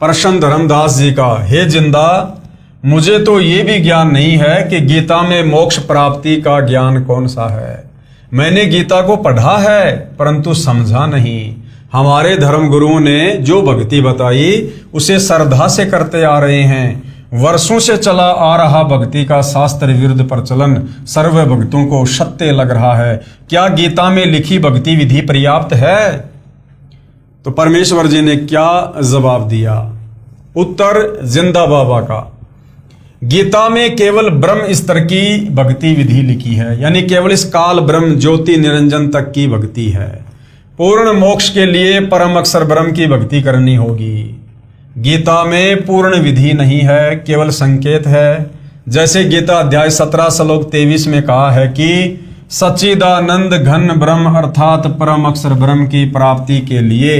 प्रश्न धर्मदास जी का, हे जिंदा, मुझे तो ये भी ज्ञान नहीं है कि गीता में मोक्ष प्राप्ति का ज्ञान कौन सा है। मैंने गीता को पढ़ा है परंतु समझा नहीं। हमारे धर्म गुरुओं ने जो भक्ति बताई उसे श्रद्धा से करते आ रहे हैं। वर्षों से चला आ रहा भक्ति का शास्त्र विरुद्ध प्रचलन सर्व भक्तों को सत्य लग रहा है। क्या गीता में लिखी भक्ति विधि पर्याप्त है? तो परमेश्वर जी ने क्या जवाब दिया? उत्तर जिंदा बाबा का, गीता में केवल ब्रह्म स्तर की भक्ति विधि लिखी है, यानी केवल इस काल ब्रह्म ज्योति निरंजन तक की भक्ति है। पूर्ण मोक्ष के लिए परम अक्षर ब्रह्म की भक्ति करनी होगी। गीता में पूर्ण विधि नहीं है, केवल संकेत है। जैसे गीता अध्याय 17 श्लोक 23 में कहा है कि सच्चिदानंद घन ब्रह्म अर्थात परम अक्षर ब्रह्म की प्राप्ति के लिए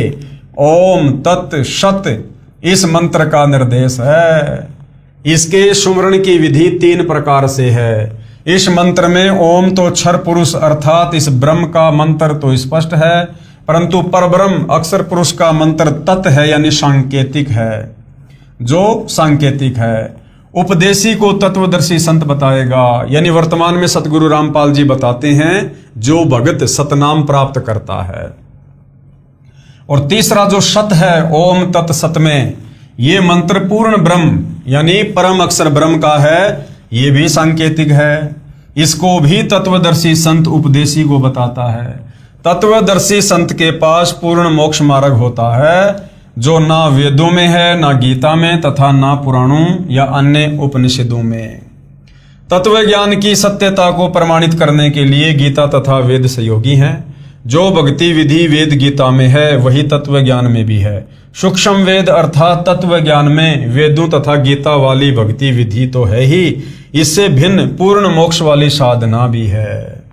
ओम तत् सत इस मंत्र का निर्देश है। इसके सुमरण की विधि 3 प्रकार से है। इस मंत्र में ओम तो क्षर पुरुष अर्थात इस ब्रह्म का मंत्र तो स्पष्ट है, परंतु परब्रह्म अक्षर पुरुष का मंत्र तत् है, यानी सांकेतिक है, जो सांकेतिक है। उपदेशी को तत्वदर्शी संत बताएगा। यानी वर्तमान में सतगुरु रामपाल जी बताते हैं जो भगत सतनाम प्राप्त करता है। और तीसरा जो सत है ओम तत् सत में, ये मंत्र पूर्ण ब्रह्म यानी परम अक्षर ब्रह्म का है, ये भी सांकेतिक है। इसको भी तत्वदर्शी संत उपदेशी को बताता है। तत्वदर्शी संत के पास पूर्ण मोक्ष मार्ग होता है, जो ना वेदों में है, ना गीता में, तथा ना पुराणों या अन्य उपनिषदों में। तत्व ज्ञान की सत्यता को प्रमाणित करने के लिए गीता तथा वेद सहयोगी हैं। जो भक्ति विधि वेद गीता में है वही तत्व ज्ञान में भी है। सूक्ष्म वेद अर्थात तत्व ज्ञान में वेदों तथा गीता वाली भक्ति विधि तो है ही, इससे भिन्न पूर्ण मोक्ष वाली साधना भी है।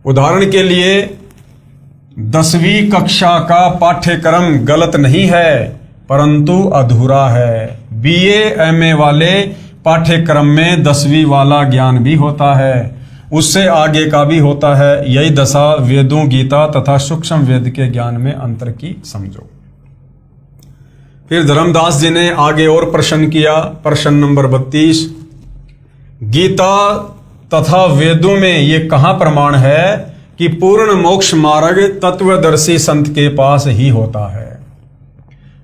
उदाहरण के लिए 10वीं कक्षा का पाठ्यक्रम गलत नहीं है परंतु अधूरा है। बीए एमए वाले पाठ्यक्रम में 10वीं वाला ज्ञान भी होता है, उससे आगे का भी होता है। यही दशा वेदों गीता तथा सूक्ष्म वेद के ज्ञान में अंतर की समझो। फिर धर्मदास जी ने आगे और प्रश्न किया, प्रश्न नंबर 32, गीता तथा वेदों में ये कहां प्रमाण है कि पूर्ण मोक्ष मार्ग तत्वदर्शी संत के पास ही होता है?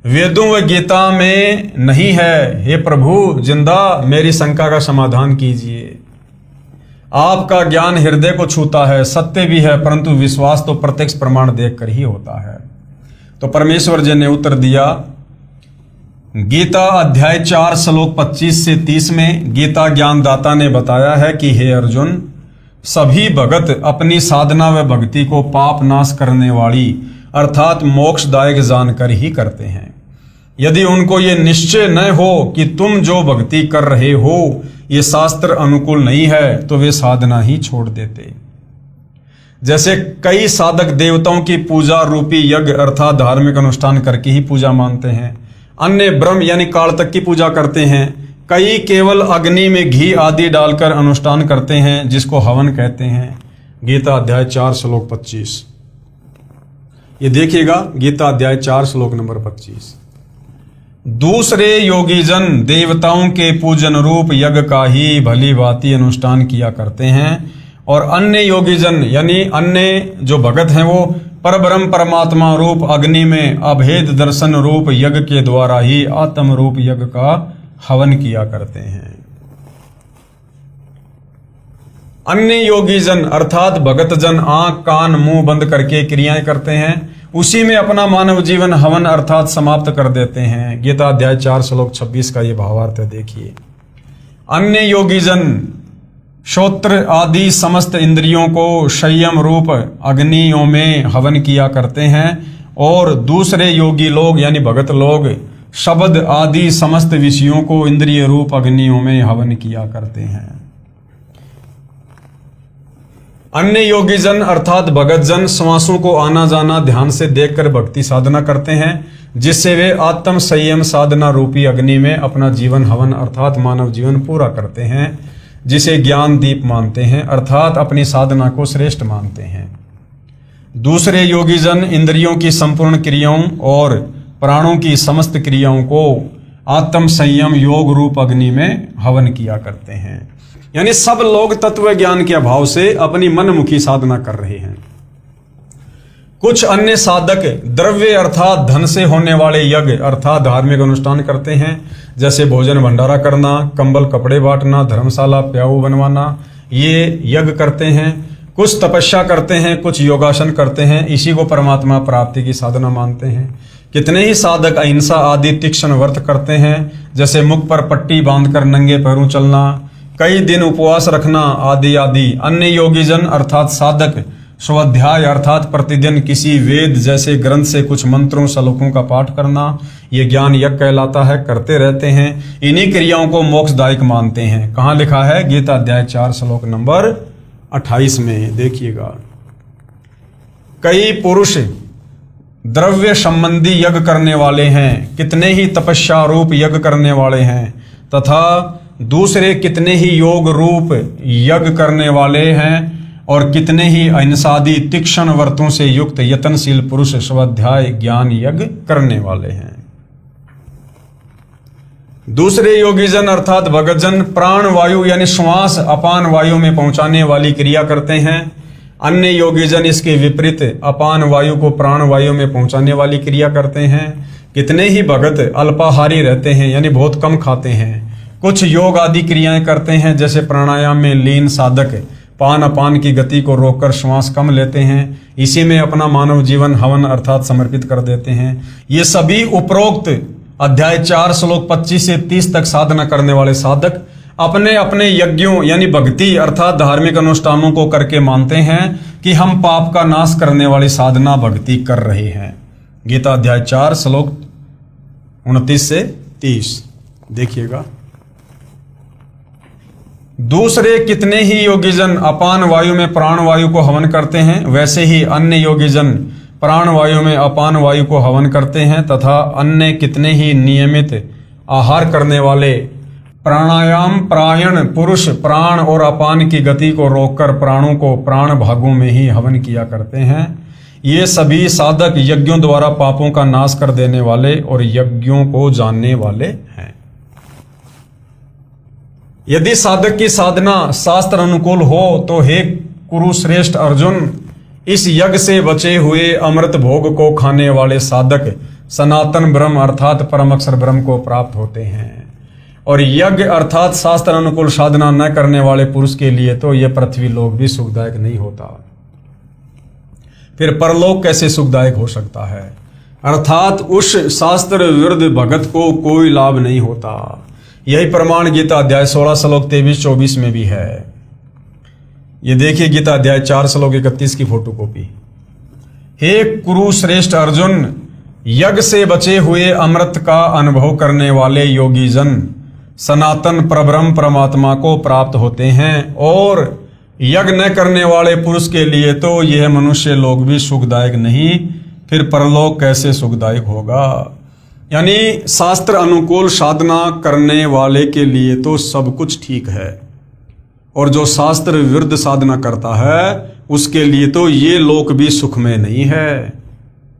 वेदों व गीता में नहीं है। हे प्रभु जिंदा मेरी शंका का समाधान कीजिए। आपका ज्ञान हृदय को छूता है, सत्य भी है, परंतु विश्वास तो प्रत्यक्ष प्रमाण देखकर ही होता है। तो परमेश्वर जी ने उत्तर दिया, गीता अध्याय 4 श्लोक 25 से 30 में गीता ज्ञानदाता ने बताया है कि हे अर्जुन, सभी भगत अपनी साधना व भक्ति को पाप नाश करने वाली अर्थात मोक्षदायक जानकर ही करते हैं। यदि उनको ये निश्चय न हो कि तुम जो भक्ति कर रहे हो ये शास्त्र अनुकूल नहीं है तो वे साधना ही छोड़ देते। जैसे कई साधक देवताओं की पूजा रूपी यज्ञ अर्थात धार्मिक अनुष्ठान करके ही पूजा मानते हैं, अन्य ब्रह्म यानी काल तक की पूजा करते हैं, कई केवल अग्नि में घी आदि डालकर अनुष्ठान करते हैं जिसको हवन कहते हैं। गीता अध्याय 4 श्लोक 25, ये देखिएगा, गीता अध्याय 4 श्लोक नंबर 25। दूसरे योगीजन देवताओं के पूजन रूप यज्ञ का ही भली भांति अनुष्ठान किया करते हैं और अन्य योगीजन यानी अन्य जो भगत हैं वो परब्रह्म परमात्मा रूप अग्नि में अभेद दर्शन रूप यज्ञ के द्वारा ही आत्म रूप यज्ञ का हवन किया करते हैं। अन्य योगीजन अर्थात भगतजन आंख कान मुंह बंद करके क्रियाएं करते हैं, उसी में अपना मानव जीवन हवन अर्थात समाप्त कर देते हैं। गीता अध्याय 4 श्लोक 26 का ये भावार्थ है, देखिए। अन्य योगीजन श्रोत्र आदि समस्त इंद्रियों को संयम रूप अग्नियों में हवन किया करते हैं और दूसरे योगी लोग यानी भगत लोग शब्द आदि समस्त विषयों को इंद्रिय रूप अग्नियों में हवन किया करते हैं। अन्य योगीजन अर्थात भगतजन श्वासों को आना जाना ध्यान से देखकर भक्ति साधना करते हैं, जिससे वे आत्म संयम साधना रूपी अग्नि में अपना जीवन हवन अर्थात मानव जीवन पूरा करते हैं, जिसे ज्ञान दीप मानते हैं अर्थात अपनी साधना को श्रेष्ठ मानते हैं। दूसरे योगीजन इंद्रियों की संपूर्ण क्रियाओं और प्राणों की समस्त क्रियाओं को आत्म संयम योग रूप अग्नि में हवन किया करते हैं। यानी सब लोग तत्व ज्ञान के अभाव से अपनी मनमुखी साधना कर रहे हैं। कुछ अन्य साधक द्रव्य अर्थात धन से होने वाले यज्ञ अर्थात धार्मिक अनुष्ठान करते हैं, जैसे भोजन भंडारा करना, कंबल कपड़े बांटना, धर्मशाला प्याऊ बनवाना, ये यज्ञ करते हैं। कुछ तपस्या करते हैं, कुछ योगासन करते हैं, इसी को परमात्मा प्राप्ति की साधना मानते हैं। कितने ही साधक अहिंसा आदि तीक्ष्ण व्रत करते हैं, जैसे मुख पर पट्टी बांधकर नंगे पैरों चलना, कई दिन उपवास रखना आदि आदि। अन्य योगीजन अर्थात साधक स्वाध्याय अर्थात प्रतिदिन किसी वेद जैसे ग्रंथ से कुछ मंत्रों श्लोकों का पाठ करना, ये ज्ञान यज्ञ कहलाता है, करते रहते हैं। इन्हीं क्रियाओं को मोक्षदायक मानते हैं। कहाँ लिखा है? गीता अध्याय 4 श्लोक नंबर 28 में देखिएगा। कई पुरुष द्रव्य संबंधी यज्ञ करने वाले हैं, कितने ही तपस्या रूप यज्ञ करने वाले हैं, तथा दूसरे कितने ही योग रूप यज्ञ करने वाले हैं और कितने ही अहिंसादि तीक्ष्ण व्रतों से युक्त यत्नशील पुरुष स्वाध्याय ज्ञान यज्ञ करने वाले हैं। दूसरे योगीजन अर्थात भगतजन प्राण वायु यानी श्वास अपान वायु में पहुंचाने वाली क्रिया करते हैं। अन्य योगीजन इसके विपरीत अपान वायु को प्राण वायु में पहुंचाने वाली क्रिया करते हैं। कितने ही भगत अल्पाहारी रहते हैं यानी बहुत कम खाते हैं। कुछ योग आदि क्रियाएं करते हैं, जैसे प्राणायाम में लीन साधक पान अपान की गति को रोककर श्वास कम लेते हैं। इसी में अपना मानव जीवन हवन अर्थात समर्पित कर देते हैं। ये सभी उपरोक्त अध्याय 4 श्लोक 25 से 30 तक साधना करने वाले साधक अपने अपने यज्ञों यानी भक्ति अर्थात धार्मिक अनुष्ठानों को करके मानते हैं कि हम पाप का नाश करने वाली साधना भक्ति कर रहे हैं। गीता अध्याय 4 श्लोक 29 से 30 देखिएगा। दूसरे कितने ही योगीजन अपान वायु में प्राण वायु को हवन करते हैं, वैसे ही अन्य योगीजन प्राण वायु में अपान वायु को हवन करते हैं तथा अन्य कितने ही नियमित आहार करने वाले प्राणायाम प्रायण पुरुष प्राण और अपान की गति को रोककर प्राणों को प्राण भागों में ही हवन किया करते हैं। ये सभी साधक यज्ञों द्वारा पापों का नाश कर देने वाले और यज्ञों को जानने वाले हैं। यदि साधक की साधना शास्त्र अनुकूल हो तो हे कुरुश्रेष्ठ अर्जुन, इस यज्ञ से बचे हुए अमृत भोग को खाने वाले साधक सनातन ब्रह्म अर्थात परम अक्षर ब्रह्म को प्राप्त होते हैं। और यज्ञ अर्थात शास्त्र अनुकूल साधना न करने वाले पुरुष के लिए तो यह पृथ्वी लोक भी सुखदायक नहीं होता, फिर परलोक कैसे सुखदायक हो सकता है। अर्थात उस शास्त्र विरुद्ध भगत को कोई लाभ नहीं होता। यही प्रमाण गीता अध्याय 16 श्लोक 23-24 में भी है। ये देखिए गीता अध्याय 4 श्लोक 31 की फोटोकॉपी। हे कुरुश्रेष्ठ अर्जुन, यज्ञ से बचे हुए अमृत का अनुभव करने वाले योगीजन सनातन परब्रह्म परमात्मा को प्राप्त होते हैं, और यज्ञ न करने वाले पुरुष के लिए तो यह मनुष्य लोक भी सुखदायक नहीं, फिर परलोक कैसे सुखदायक होगा। यानी शास्त्र अनुकूल साधना करने वाले के लिए तो सब कुछ ठीक है, और जो शास्त्र विरुद्ध साधना करता है उसके लिए तो ये लोक भी सुखमय नहीं है।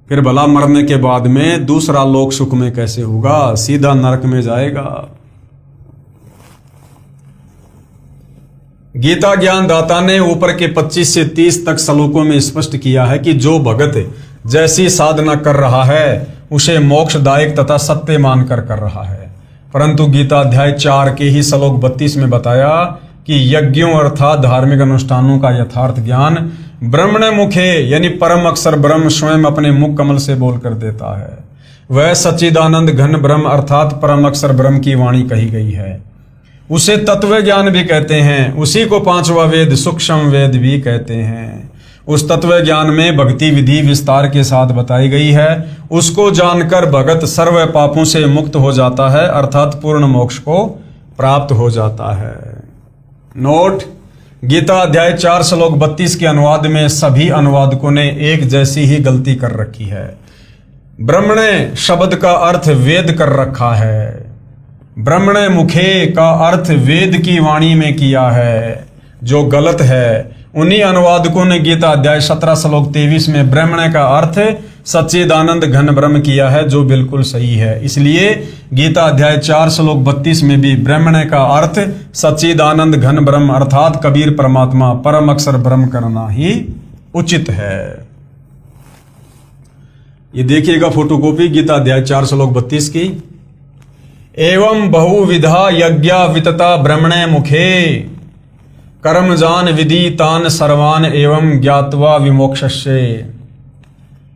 फिर भला मरने के बाद में दूसरा लोक सुखमय कैसे होगा, सीधा नरक में जाएगा। गीता ज्ञान दाता ने ऊपर के 25 से 30 तक श्लोकों में स्पष्ट किया है कि जो भगत जैसी साधना कर रहा है उसे मोक्षदायक तथा सत्य मानकर कर रहा है। परंतु गीता अध्याय 4 के ही श्लोक 32 में बताया कि यज्ञों अर्थात धार्मिक अनुष्ठानों का यथार्थ ज्ञान ब्रह्मण मुखे यानी परम अक्षर ब्रह्म स्वयं अपने मुख कमल से बोलकर देता है। वह सच्चिदानंद घन ब्रह्म अर्थात परम अक्षर ब्रह्म की वाणी कही गई है। उसे तत्व ज्ञान भी कहते हैं। उसी को 5वां वेद सूक्ष्म वेद भी कहते हैं। उस तत्व ज्ञान में भक्ति विधि विस्तार के साथ बताई गई है। उसको जानकर भगत सर्व पापों से मुक्त हो जाता है अर्थात पूर्ण मोक्ष को प्राप्त हो जाता है। नोट, गीता अध्याय 4 श्लोक 32 के अनुवाद में सभी अनुवादकों ने एक जैसी ही गलती कर रखी है। ब्रह्मणे शब्द का अर्थ वेद कर रखा है। ब्रह्मणे मुखे का अर्थ वेद की वाणी में किया है, जो गलत है। उन्हीं अनुवादकों ने गीता अध्याय 17 श्लोक 23 में ब्रह्मणे का अर्थ सच्चिदानंद घन ब्रह्म किया है, जो बिल्कुल सही है। इसलिए गीता अध्याय 4 श्लोक 32 में भी ब्रह्मणे का अर्थ सच्चिदानंद घन ब्रह्म अर्थात कबीर परमात्मा परम अक्षर ब्रह्म करना ही उचित है। ये देखिएगा फोटोकॉपी गीता अध्याय 4 श्लोक 32 की। एवं बहुविधा यज्ञा वितता ब्रह्मणे मुखे कर्म जान विधि तान सर्वान एवं ज्ञात्वा विमोक्षस्य।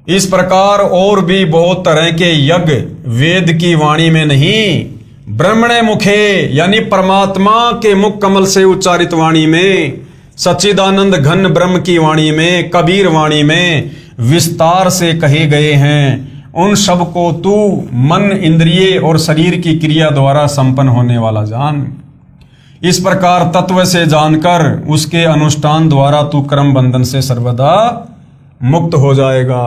इस प्रकार और भी बहुत तरह के यज्ञ वेद की वाणी में नहीं, ब्रह्मणे मुखे यानी परमात्मा के मुख कमल से उच्चारित वाणी में, सच्चिदानंद घन ब्रह्म की वाणी में, कबीर वाणी में विस्तार से कहे गए हैं। उन सब को तू मन इंद्रिय और शरीर की क्रिया द्वारा संपन्न होने वाला जान। इस प्रकार तत्व से जानकर उसके अनुष्ठान द्वारा तू कर्म बंधन से सर्वदा मुक्त हो जाएगा।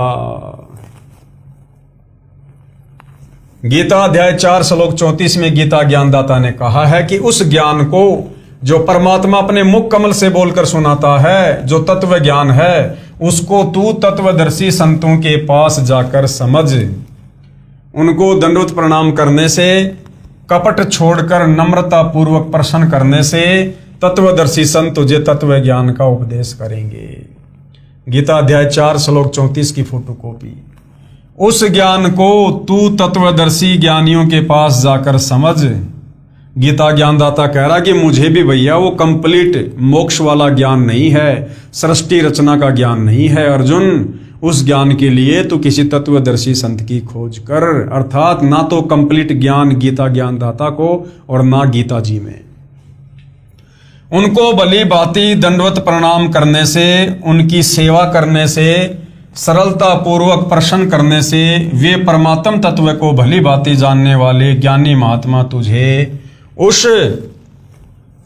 गीता अध्याय 4 श्लोक 34 में गीता ज्ञानदाता ने कहा है कि उस ज्ञान को जो परमात्मा अपने मुख कमल से बोलकर सुनाता है, जो तत्व ज्ञान है, उसको तू तत्वदर्शी संतों के पास जाकर समझ। उनको दंडवत प्रणाम करने से कपट छोड़कर नम्रता पूर्वक प्रश्न करने से तत्वदर्शी संत तुझे तत्व ज्ञान का उपदेश करेंगे। गीता अध्याय 4 श्लोक 34 की फोटोकॉपी। उस ज्ञान को तू तत्वदर्शी ज्ञानियों के पास जाकर समझ। गीता ज्ञानदाता कह रहा कि मुझे भी भैया वो कंप्लीट मोक्ष वाला ज्ञान नहीं है, सृष्टि रचना का ज्ञान नहीं है अर्जुन। उस ज्ञान के लिए तू किसी तत्वदर्शी संत की खोज कर, अर्थात ना तो कंप्लीट ज्ञान गीता ज्ञानदाता को और ना गीता जी में। उनको भली भांति दंडवत प्रणाम करने से, उनकी सेवा करने से, सरलता पूर्वक प्रश्न करने से वे परमात्म तत्व को भली भांति जानने वाले ज्ञानी महात्मा तुझे उस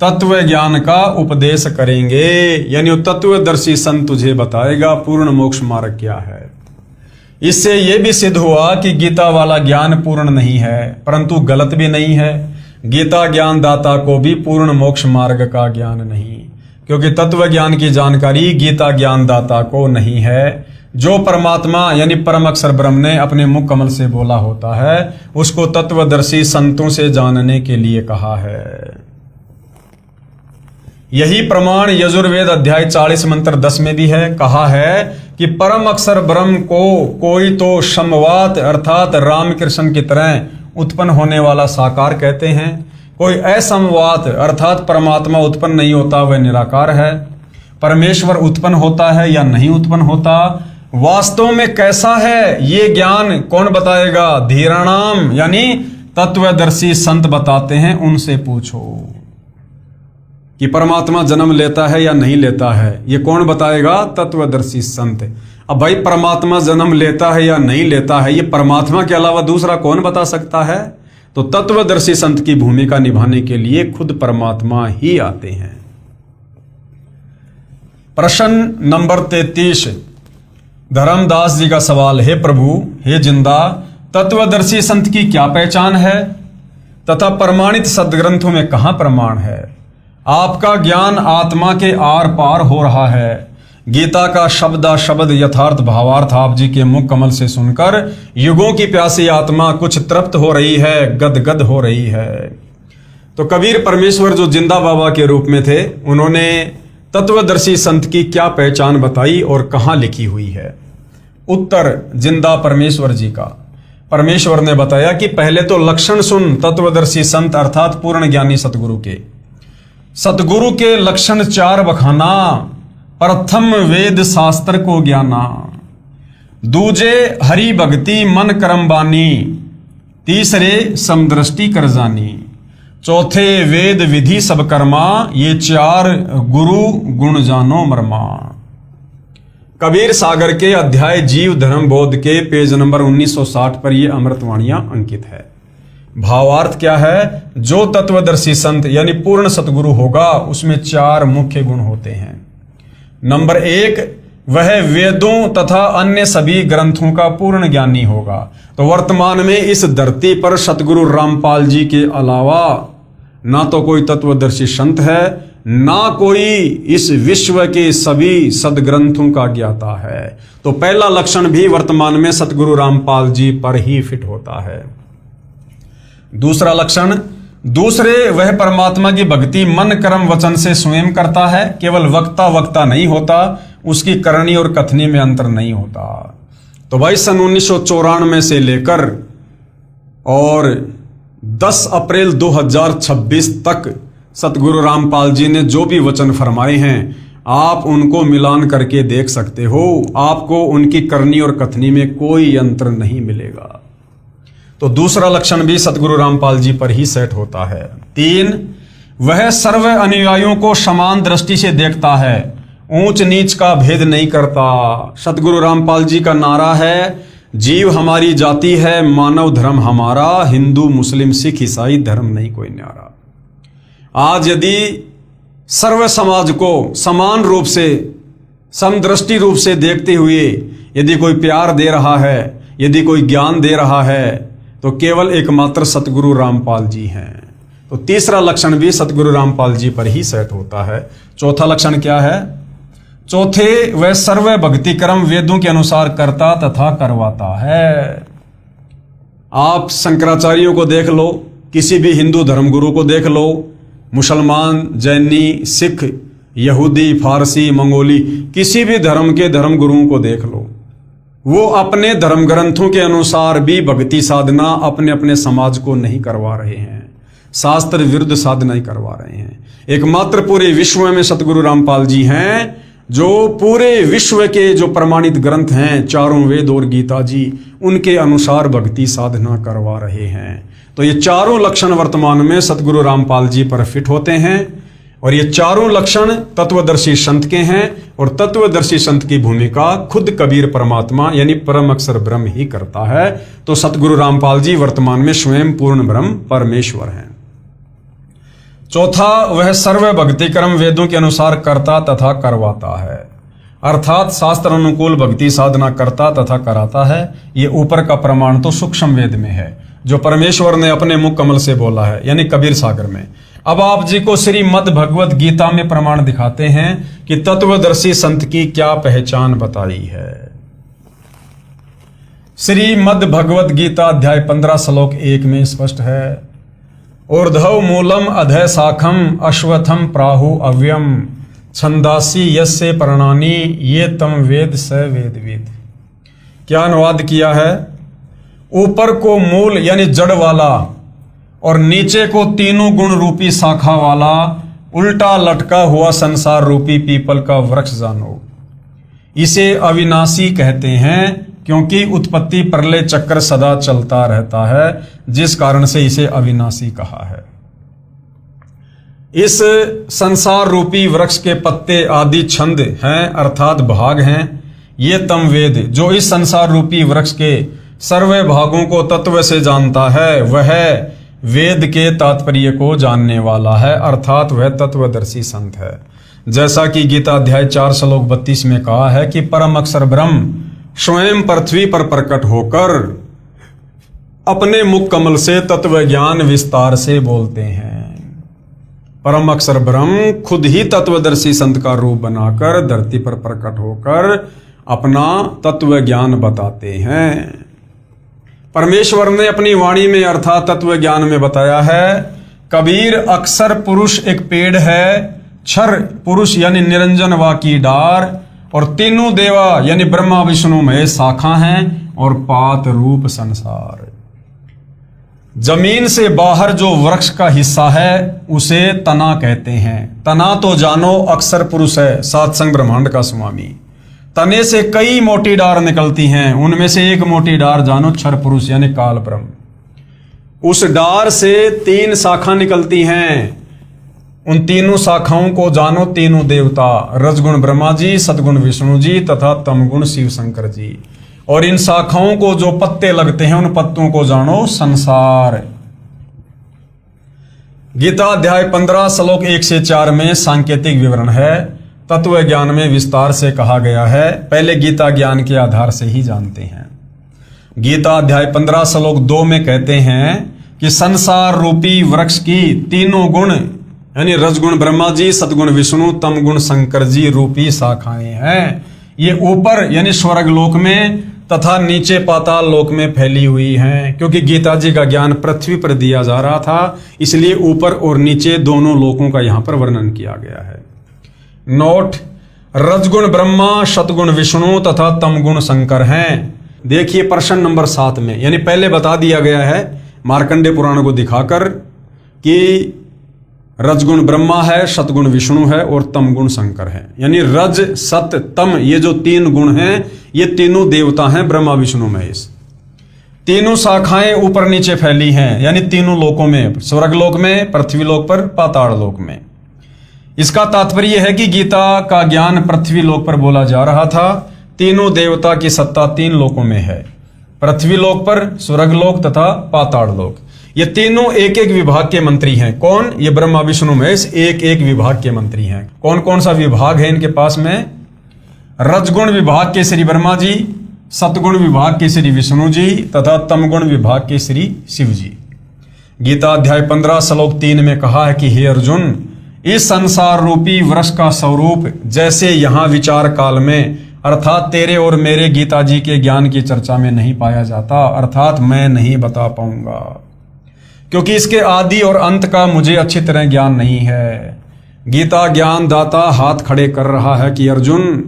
तत्व ज्ञान का उपदेश करेंगे। यानी तत्वदर्शी संत तुझे बताएगा पूर्ण मोक्ष मार्ग क्या है। इससे यह भी सिद्ध हुआ कि गीता वाला ज्ञान पूर्ण नहीं है, परंतु गलत भी नहीं है। गीता ज्ञान दाता को भी पूर्ण मोक्ष मार्ग का ज्ञान नहीं, क्योंकि तत्व ज्ञान की जानकारी गीता ज्ञान दाता को नहीं है। जो परमात्मा यानी परम अक्षर ब्रह्म ने अपने मुख कमल से बोला होता है, उसको तत्वदर्शी संतों से जानने के लिए कहा है। यही प्रमाण यजुर्वेद अध्याय 40 मंत्र 10 में भी है। कहा है कि परम अक्षर ब्रह्म को कोई तो समवात अर्थात रामकृष्ण की तरह उत्पन्न होने वाला साकार कहते हैं, कोई असमवात अर्थात परमात्मा उत्पन्न नहीं होता, वह निराकार है। परमेश्वर उत्पन्न होता है या नहीं उत्पन्न होता, वास्तव में कैसा है ये ज्ञान कौन बताएगा? धीराणाम यानी तत्वदर्शी संत बताते हैं, उनसे पूछो कि परमात्मा जन्म लेता है या नहीं लेता है, ये कौन बताएगा? तत्वदर्शी संत। अब भाई परमात्मा जन्म लेता है या नहीं लेता है, ये परमात्मा के अलावा दूसरा कौन बता सकता है? तो तत्वदर्शी संत की भूमिका निभाने के लिए खुद परमात्मा ही आते हैं। प्रश्न नंबर 33 धर्मदास जी का सवाल है, प्रभु हे जिंदा, तत्वदर्शी संत की क्या पहचान है तथा प्रमाणित सदग्रंथों में कहां प्रमाण है? आपका ज्ञान आत्मा के आर पार हो रहा है। गीता का शब्दा शब्द यथार्थ भावार्थ आप जी के मुख कमल से सुनकर युगों की प्यासी आत्मा कुछ तृप्त हो रही है, गदगद हो रही है। तो कबीर परमेश्वर जो जिंदा बाबा के रूप में थे, उन्होंने तत्वदर्शी संत की क्या पहचान बताई और कहां लिखी हुई है? उत्तर जिंदा परमेश्वर जी का। परमेश्वर ने बताया कि पहले तो लक्षण सुन तत्वदर्शी संत अर्थात पूर्ण ज्ञानी सतगुरु के। सतगुरु के लक्षण 4 बखाना। प्रथम वेद शास्त्र को ज्ञाना, दूजे हरि भक्ति मन कर्म बानी, तीसरे समदृष्टि कर जानी, चौथे वेद विधि सब कर्मा, ये 4 गुरु गुण जानो मरमा। कबीर सागर के अध्याय जीव धर्म बोध के पेज नंबर 1960 पर यह अमृतवाणियां अंकित है। भावार्थ क्या है? जो तत्वदर्शी संत यानी पूर्ण सतगुरु होगा उसमें 4 मुख्य गुण होते हैं। नंबर 1, वह वेदों तथा अन्य सभी ग्रंथों का पूर्ण ज्ञानी होगा। तो वर्तमान में इस धरती पर सतगुरु रामपाल जी के अलावा ना तो कोई तत्वदर्शी संत है, ना कोई इस विश्व के सभी सदग्रंथों का ज्ञाता है। तो पहला लक्षण भी वर्तमान में सतगुरु रामपाल जी पर ही फिट होता है। दूसरा लक्षण, दूसरे वह परमात्मा की भक्ति मन कर्म वचन से स्वयं करता है, केवल वक्ता नहीं होता, उसकी करनी और कथनी में अंतर नहीं होता। तो भाई सन 1994 से लेकर और 10 अप्रैल 2026 तक सतगुरु रामपाल जी ने जो भी वचन फरमाए हैं, आप उनको मिलान करके देख सकते हो। आपको उनकी करनी और कथनी में कोई अंतर नहीं मिलेगा। तो दूसरा लक्षण भी सतगुरु रामपाल जी पर ही सेट होता है। 3, वह सर्व अनुयायियों को समान दृष्टि से देखता है, ऊंच नीच का भेद नहीं करता। सतगुरु रामपाल जी का नारा है, जीव हमारी जाति है, मानव धर्म हमारा, हिंदू मुस्लिम सिख ईसाई धर्म नहीं कोई न्यारा। आज यदि सर्व समाज को समान रूप से समदृष्टि रूप से देखते हुए यदि कोई प्यार दे रहा है, यदि कोई ज्ञान दे रहा है, तो केवल एकमात्र सतगुरु रामपाल जी हैं। तो तीसरा लक्षण भी सतगुरु रामपाल जी पर ही सेट होता है। चौथा लक्षण क्या है? चौथे, वह सर्व भक्ति कर्म वेदों के अनुसार करता तथा करवाता है। आप शंकराचार्यों को देख लो, किसी भी हिंदू धर्मगुरु को देख लो, मुसलमान, जैनी, सिख, यहूदी, फारसी, मंगोली, किसी भी धर्म के धर्मगुरुओं को देख लो, वो अपने धर्म ग्रंथों के अनुसार भी भक्ति साधना अपने अपने समाज को नहीं करवा रहे हैं, शास्त्र विरुद्ध साधना ही करवा रहे हैं। एकमात्र पूरे विश्व में सतगुरु रामपाल जी हैं जो पूरे विश्व के जो प्रमाणित ग्रंथ हैं, चारों वेद और गीता जी, उनके अनुसार भक्ति साधना करवा रहे हैं। तो ये चारों लक्षण वर्तमान में सतगुरु रामपाल जी पर फिट होते हैं और ये चारों लक्षण तत्वदर्शी संत के हैं और तत्वदर्शी संत की भूमिका खुद कबीर परमात्मा यानी परम अक्षर ब्रह्म ही करता है। तो सतगुरु रामपाल जी वर्तमान में स्वयं पूर्ण ब्रह्म परमेश्वर हैं। चौथा, वह सर्व भक्ति कर्म वेदों के अनुसार करता तथा करवाता है, अर्थात शास्त्र अनुकूल भक्ति साधना करता तथा कराता है। ये ऊपर का प्रमाण तो सूक्ष्म वेद में है जो परमेश्वर ने अपने मुख कमल से बोला है यानी कबीर सागर में। अब आप जी को श्रीमद् भगवत गीता में प्रमाण दिखाते हैं कि तत्वदर्शी संत की क्या पहचान बताई है। श्रीमद् भगवत गीता अध्याय 15 श्लोक 1 में स्पष्ट है, ऊर्ध्व मूलम अधः शाखम अश्वत्थम प्राहु अव्यम छंदासी यस्य पर्णानि ये तम वेद स वेदविद। क्या अनुवाद किया है? ऊपर को मूल यानी जड़ वाला और नीचे को तीनों गुण रूपी शाखा वाला उल्टा लटका हुआ संसार रूपी पीपल का वृक्ष जानो। इसे अविनाशी कहते हैं क्योंकि उत्पत्ति प्रलय चक्र सदा चलता रहता है, जिस कारण से इसे अविनाशी कहा है। इस संसार रूपी वृक्ष के पत्ते आदि छंद हैं अर्थात भाग हैं। ये तम वेद जो इस संसार रूपी वृक्ष के सर्वे भागों को तत्व से जानता है वह वेद के तात्पर्य को जानने वाला है, अर्थात वह तत्वदर्शी संत है। जैसा कि गीता अध्याय 4 श्लोक 32 में कहा है कि परम अक्षर ब्रह्म स्वयं पृथ्वी पर प्रकट होकर अपने मुख कमल से तत्व ज्ञान विस्तार से बोलते हैं। परम अक्षर ब्रह्म खुद ही तत्वदर्शी संत का रूप बनाकर धरती पर प्रकट होकर अपना तत्व ज्ञान बताते हैं। परमेश्वर ने अपनी वाणी में अर्थात तत्व ज्ञान में बताया है, कबीर अक्षर पुरुष एक पेड़ है, क्षर पुरुष यानी निरंजन वा की डार और तीनों देवा यानी ब्रह्मा विष्णु महेश शाखा हैं और पात रूप संसार। जमीन से बाहर जो वृक्ष का हिस्सा है उसे तना कहते हैं। तना तो जानो अक्षर पुरुष है, सात संग ब्रह्मांड का स्वामी। तने से कई मोटी डार निकलती हैं, उनमें से एक मोटी डार जानो क्षर पुरुष यानी काल ब्रह्म। उस डार से 3 शाखा निकलती हैं, उन तीनों शाखाओं को जानो तीनों देवता, रजगुण ब्रह्मा जी, सतगुण विष्णु जी तथा तमगुण शिव शंकर जी। और इन शाखाओं को जो पत्ते लगते हैं उन पत्तों को जानो संसार। गीता अध्याय 15 श्लोक 1 से 4 में सांकेतिक विवरण है, तत्व ज्ञान में विस्तार से कहा गया है। पहले गीता ज्ञान के आधार से ही जानते हैं। गीता अध्याय 15 श्लोक 2 में कहते हैं कि संसार रूपी वृक्ष की तीनों गुण यानी रजगुण ब्रह्मा जी, सतगुण विष्णु, तमगुण शंकर जी रूपी शाखाएं हैं। ये ऊपर यानी स्वर्ग लोक में तथा नीचे पाताल लोक में फैली हुई हैं। क्योंकि गीता जी का ज्ञान पृथ्वी पर दिया जा रहा था, इसलिए ऊपर और नीचे दोनों लोकों का यहां पर वर्णन किया गया है। नोट, रजगुण ब्रह्मा, सतगुण विष्णु तथा तमगुण शंकर हैं। देखिए प्रश्न नंबर 7 में, यानी पहले बता दिया गया है मार्कंडे पुराण को दिखाकर कि रजगुण ब्रह्मा है, सतगुण विष्णु है और तमगुण शंकर है। यानी रज, सत, तम ये जो 3 गुण हैं ये तीनों देवता हैं, ब्रह्मा विष्णु महेश। तीनों शाखाएं ऊपर नीचे फैली हैं, यानी तीनों लोकों में, स्वर्ग लोक में, पृथ्वी लोक पर, पाताल लोक में। इसका तात्पर्य है कि गीता का ज्ञान पृथ्वी लोक पर बोला जा रहा था। तीनों देवता की सत्ता 3 लोकों में है, पृथ्वी लोक पर, स्वर्ग लोक तथा पाताल लोक। ये तीनों एक एक विभाग के मंत्री हैं। कौन? ये ब्रह्मा विष्णु महेश एक एक विभाग के मंत्री हैं। कौन कौन सा विभाग है इनके पास में? रजगुण विभाग के श्री ब्रह्मा जी, सतगुण विभाग के श्री विष्णु जी तथा तमगुण विभाग के श्री शिव जी। गीता अध्याय 15 श्लोक 3 में कहा है कि हे अर्जुन, इस संसार रूपी वृक्ष का स्वरूप जैसे यहां विचार काल में अर्थात तेरे और मेरे गीता जी के ज्ञान की चर्चा में नहीं पाया जाता, अर्थात मैं नहीं बता पाऊंगा। क्योंकि इसके आदि और अंत का मुझे अच्छी तरह ज्ञान नहीं है। गीता ज्ञान दाता हाथ खड़े कर रहा है कि अर्जुन,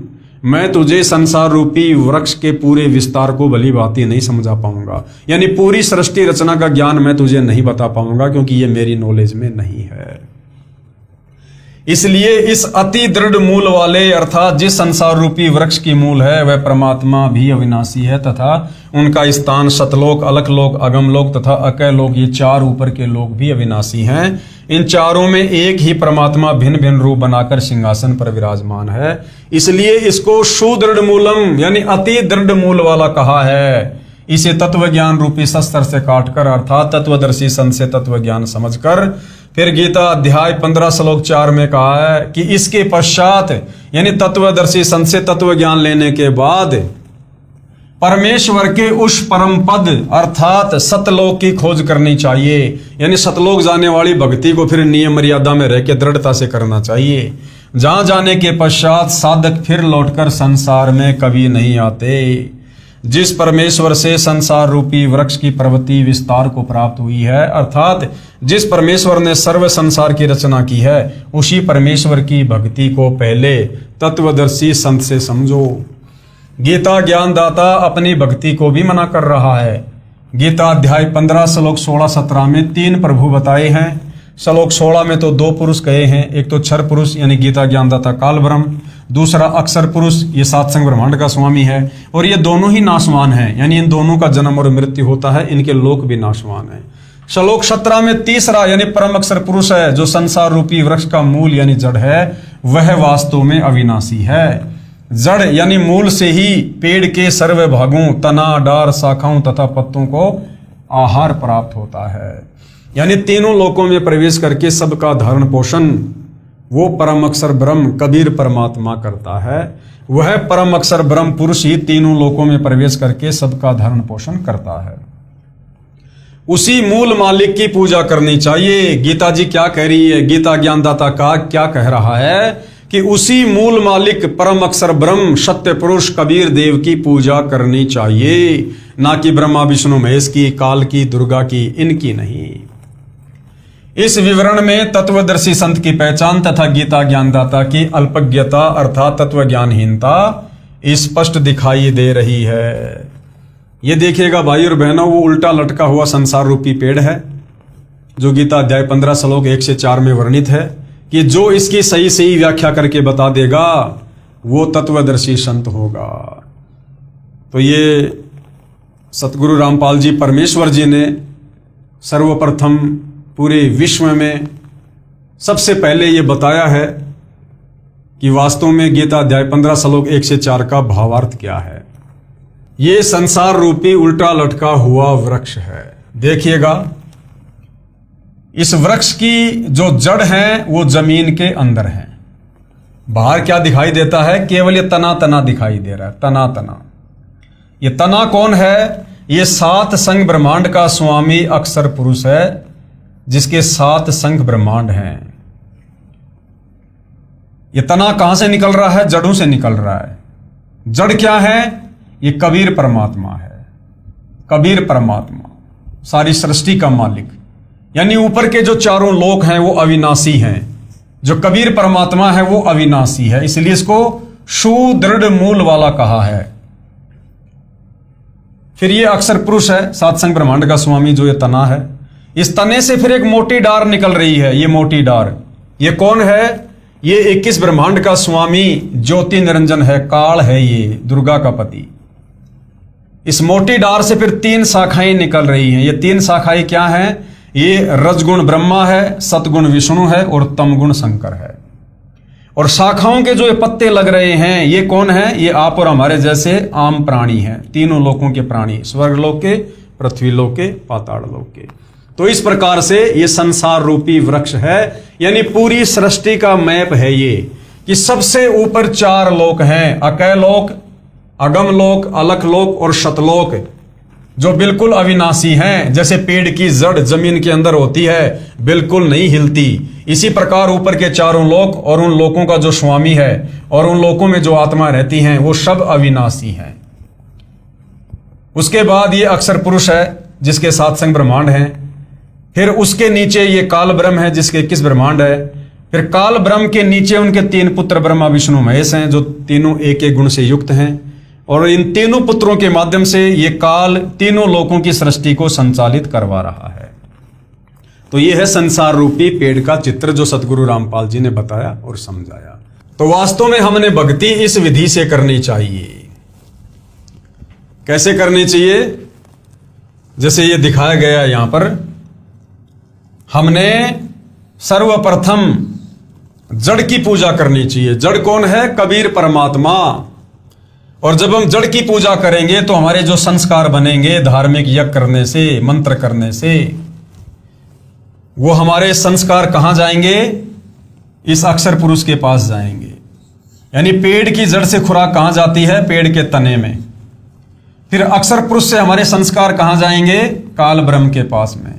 मैं तुझे संसार रूपी वृक्ष के पूरे विस्तार को भली भांति नहीं समझा पाऊंगा, यानी पूरी सृष्टि रचना का ज्ञान मैं तुझे नहीं बता पाऊंगा, क्योंकि ये मेरी नॉलेज में नहीं है। इसलिए इस अति दृढ़ मूल वाले अर्थात जिस संसार रूपी वृक्ष की मूल है वह परमात्मा भी अविनाशी है, तथा उनका स्थान सतलोक, अलकलोक, अगमलोक तथा अकैलोक, ये चार ऊपर के लोक भी अविनाशी हैं। इन चारों में एक ही परमात्मा भिन्न भिन्न रूप बनाकर सिंहासन पर विराजमान है। इसलिए इसको सुदृढ़ मूलम यानी अति दृढ़ मूल वाला कहा है। इसे तत्व ज्ञान रूपी शस्त्र से काटकर अर्थात तत्वदर्शी संत से तत्व ज्ञान समझकर फिर गीता अध्याय 15 श्लोक 4 में कहा है कि इसके पश्चात यानी तत्वदर्शी संत से तत्व ज्ञान लेने के बाद परमेश्वर के उस परम पद अर्थात सतलोक की खोज करनी चाहिए। यानी सतलोक जाने वाली भक्ति को फिर नियम मर्यादा में रह के दृढ़ता से करना चाहिए। जहां जाने के पश्चात साधक फिर लौटकर संसार में कभी नहीं आते। जिस परमेश्वर से संसार रूपी वृक्ष की प्रवृत्ति विस्तार को प्राप्त हुई है अर्थात जिस परमेश्वर ने सर्व संसार की रचना की है उसी परमेश्वर की भक्ति को पहले तत्वदर्शी संत से समझो। गीता ज्ञानदाता अपनी भक्ति को भी मना कर रहा है। गीता अध्याय 15 श्लोक 16-17 में 3 प्रभु बताए हैं। श्लोक 16 में तो 2 पुरुष कहे हैं, एक तो क्षर पुरुष यानी गीता ज्ञानदाता काल ब्रह्म, दूसरा अक्षर पुरुष ये सात संग ब्रह्मांड का स्वामी है, और ये दोनों ही नाशवान हैं, यानी इन दोनों का जन्म और मृत्यु होता है, इनके लोक भी नाशवान है। श्लोक 17 में तीसरा यानी परम अक्षर पुरुष है जो संसार रूपी वृक्ष का मूल यानी जड़ है, वह वास्तव में अविनाशी है। जड़ यानी मूल से ही पेड़ के सर्व भागों तना, डार, शाखाओं तथा पत्तों को आहार प्राप्त होता है। यानी तीनों लोकों में प्रवेश करके सबका धारण पोषण वो परम अक्षर ब्रह्म कबीर परमात्मा करता है। वह परम अक्षर ब्रह्म पुरुष ही तीनों लोकों में प्रवेश करके सबका धारण पोषण करता है। उसी मूल मालिक की पूजा करनी चाहिए। गीता जी क्या कह रही है, गीता ज्ञानदाता का क्या कह रहा है कि उसी मूल मालिक परम अक्षर ब्रह्म सत्य पुरुष कबीर देव की पूजा करनी चाहिए, ना कि ब्रह्मा विष्णु महेश की, काल की, दुर्गा की, इनकी नहीं। इस विवरण में तत्वदर्शी संत की पहचान तथा गीता ज्ञानदाता की अल्पज्ञता अर्थात तत्व ज्ञानहीनता स्पष्ट दिखाई दे रही है। ये देखिएगा भाई और बहनों, वो उल्टा लटका हुआ संसार रूपी पेड़ है जो गीता अध्याय 15 श्लोक 1 से 4 में वर्णित है कि जो इसकी सही सही व्याख्या करके बता देगा वो तत्वदर्शी संत होगा। तो ये सतगुरु रामपाल जी परमेश्वर जी ने सर्वप्रथम पूरे विश्व में सबसे पहले ये बताया है कि वास्तव में गीता अध्याय 15 श्लोक 1 से 4 का भावार्थ क्या है। ये संसार रूपी उल्टा लटका हुआ वृक्ष है। देखिएगा, इस वृक्ष की जो जड़ है वो जमीन के अंदर है। बाहर क्या दिखाई देता है, केवल ये तना तना दिखाई दे रहा है, तना तना। ये तना कौन है, ये सात संग ब्रह्मांड का स्वामी अक्षर पुरुष है जिसके 7 संग ब्रह्मांड हैं। ये तना कहां से निकल रहा है, जड़ों से निकल रहा है। जड़ क्या है, ये कबीर परमात्मा है। कबीर परमात्मा सारी सृष्टि का मालिक, यानी ऊपर के जो चारों लोक हैं वो अविनाशी हैं। जो कबीर परमात्मा है वो अविनाशी है, इसलिए इसको सुदृढ़ मूल वाला कहा है। फिर ये अक्षर पुरुष है, 7 संग ब्रह्मांड का स्वामी, जो ये तना है। इस तने से फिर एक मोटी डार निकल रही है। ये मोटी डार ये कौन है, ये 21 ब्रह्मांड का स्वामी ज्योति निरंजन है, काल है, ये दुर्गा का पति। इस मोटी डार से फिर 3 शाखाएं निकल रही हैं। ये 3 शाखाएं क्या हैं, ये रजगुण ब्रह्मा है, सतगुण विष्णु है और तमगुण शंकर है। और शाखाओं के जो ये पत्ते लग रहे हैं ये कौन है, ये आप और हमारे जैसे आम प्राणी हैं, तीनों लोकों के प्राणी, स्वर्ग लोक के, पृथ्वी लोक के, पाताल लोक के। तो इस प्रकार से ये संसार रूपी वृक्ष है, यानी पूरी सृष्टि का मैप है ये, कि सबसे ऊपर 4 लोक हैं, अकैलोक, अगमलोक, अलकलोक और शतलोक, जो बिल्कुल अविनाशी हैं। जैसे पेड़ की जड़ जमीन के अंदर होती है, बिल्कुल नहीं हिलती, इसी प्रकार ऊपर के 4 लोक और उन लोकों का जो स्वामी है और उन लोकों में जो आत्मा रहती हैं वो सब अविनाशी हैं। उसके बाद ये अक्षर पुरुष है जिसके 7 संग ब्रह्मांड हैं। फिर उसके नीचे ये काल ब्रह्म है जिसके 21 ब्रह्मांड है। फिर काल ब्रह्म के नीचे उनके 3 पुत्र ब्रह्मा विष्णु महेश हैं, जो तीनों एक एक गुण से युक्त हैं। और इन तीनों पुत्रों के माध्यम से ये काल तीनों लोकों की सृष्टि को संचालित करवा रहा है। तो ये है संसार रूपी पेड़ का चित्र जो सतगुरु रामपाल जी ने बताया और समझाया। तो वास्तव में हमने भक्ति इस विधि से करनी चाहिए। कैसे करनी चाहिए? जैसे ये दिखाया गया यहां पर, हमने सर्वप्रथम जड़ की पूजा करनी चाहिए। जड़ कौन है? कबीर परमात्मा। और जब हम जड़ की पूजा करेंगे तो हमारे जो संस्कार बनेंगे धार्मिक यज्ञ करने से, मंत्र करने से, वो हमारे संस्कार कहां जाएंगे? इस अक्षर पुरुष के पास जाएंगे। यानी पेड़ की जड़ से खुराक कहां जाती है? पेड़ के तने में। फिर अक्षर पुरुष से हमारे संस्कार कहां जाएंगे? काल ब्रह्म के पास में।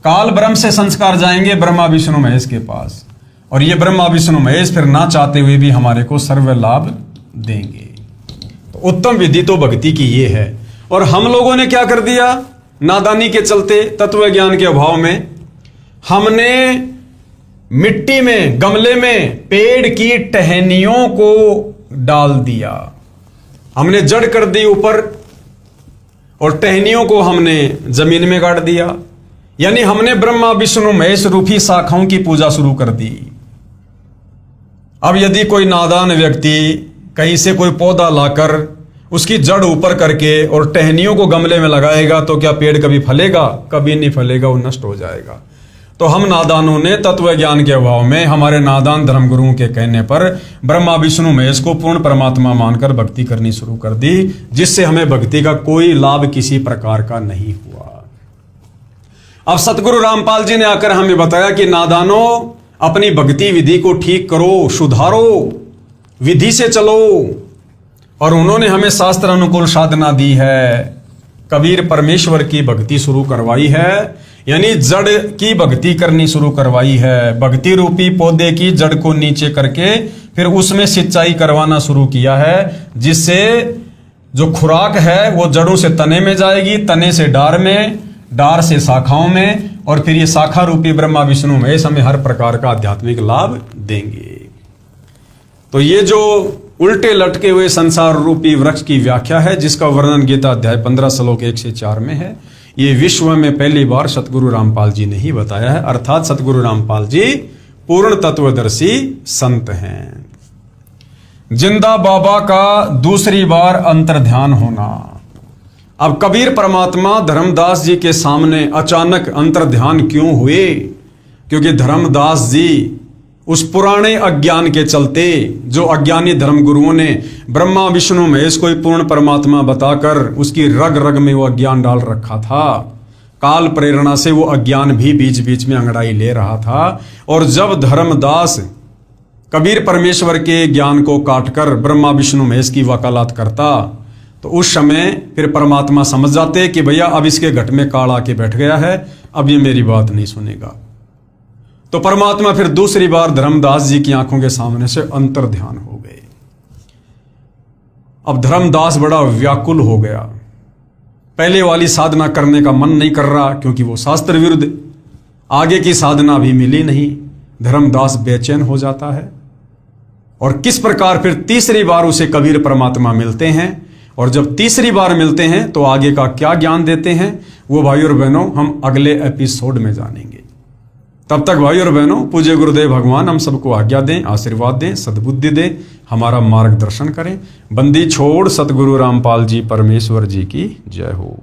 काल ब्रह्म से संस्कार जाएंगे ब्रह्मा विष्णु महेश के पास। और ये ब्रह्मा विष्णु महेश फिर ना चाहते हुए भी हमारे को सर्व लाभ देंगे। तो उत्तम विधि तो भक्ति की ये है। और हम लोगों ने क्या कर दिया? नादानी के चलते, तत्व ज्ञान के अभाव में, हमने मिट्टी में, गमले में पेड़ की टहनियों को डाल दिया। हमने जड़ कर दी ऊपर और टहनियों को हमने जमीन में गाड़ दिया। यानी हमने ब्रह्मा विष्णु महेश रूपी शाखाओं की पूजा शुरू कर दी। अब यदि कोई नादान व्यक्ति कहीं से कोई पौधा लाकर उसकी जड़ ऊपर करके और टहनियों को गमले में लगाएगा तो क्या पेड़ कभी फलेगा? कभी नहीं फलेगा, वो नष्ट हो जाएगा। तो हम नादानों ने तत्व ज्ञान के अभाव में हमारे नादान धर्मगुरुओं के कहने पर ब्रह्मा विष्णु महेश को पूर्ण परमात्मा मानकर भक्ति करनी शुरू कर दी, जिससे हमें भक्ति का कोई लाभ किसी प्रकार का नहीं हुआ। अब सतगुरु रामपाल जी ने आकर हमें बताया कि नादानों, अपनी भक्ति विधि को ठीक करो, सुधारो, विधि से चलो। और उन्होंने हमें शास्त्र अनुकूल साधना दी है। कबीर परमेश्वर की भक्ति शुरू करवाई है, यानी जड़ की भक्ति करनी शुरू करवाई है। भक्ति रूपी पौधे की जड़ को नीचे करके फिर उसमें सिंचाई करवाना शुरू किया है, जिससे जो खुराक है वो जड़ों से तने में जाएगी, तने से डार में, डार से शाखाओं में, और फिर ये शाखा रूपी ब्रह्मा विष्णु महेश हमें हर प्रकार का आध्यात्मिक लाभ देंगे। तो ये जो उल्टे लटके हुए संसार रूपी वृक्ष की व्याख्या है, जिसका वर्णन गीता अध्याय 15 श्लोक 1 से 4 में है, ये विश्व में पहली बार सतगुरु रामपाल जी ने ही बताया है। अर्थात सतगुरु रामपाल जी पूर्ण तत्वदर्शी संत हैं। जिंदा बाबा का दूसरी बार अंतर्ध्यान होना। अब कबीर परमात्मा धर्मदास जी के सामने अचानक अंतर्ध्यान क्यों हुए? क्योंकि धर्मदास जी उस पुराने अज्ञान के चलते, जो अज्ञानी धर्मगुरुओं ने ब्रह्मा विष्णु महेश को पूर्ण परमात्मा बताकर उसकी रग रग में वो अज्ञान डाल रखा था, काल प्रेरणा से वो अज्ञान भी बीच बीच में अंगड़ाई ले रहा था। और जब धर्मदास कबीर परमेश्वर के ज्ञान को काटकर ब्रह्मा विष्णु महेश की वकालत करता, तो उस समय फिर परमात्मा समझ जाते कि भैया अब इसके घट में काल आके बैठ गया है, अब ये मेरी बात नहीं सुनेगा। तो परमात्मा फिर दूसरी बार धर्मदास जी की आंखों के सामने से अंतर्ध्यान हो गए। अब धर्मदास बड़ा व्याकुल हो गया। पहले वाली साधना करने का मन नहीं कर रहा, क्योंकि वो शास्त्र विरुद्ध, आगे की साधना भी मिली नहीं। धर्मदास बेचैन हो जाता है। और किस प्रकार फिर तीसरी बार उसे कबीर परमात्मा मिलते हैं, और जब तीसरी बार मिलते हैं तो आगे का क्या ज्ञान देते हैं, वो भाई और बहनों हम अगले एपिसोड में जानेंगे। तब तक भाई और बहनों, पूज्य गुरुदेव भगवान हम सबको आज्ञा दें, आशीर्वाद दें, सद्बुद्धि दें, हमारा मार्गदर्शन करें। बंदी छोड़ सतगुरु रामपाल जी परमेश्वर जी की जय हो।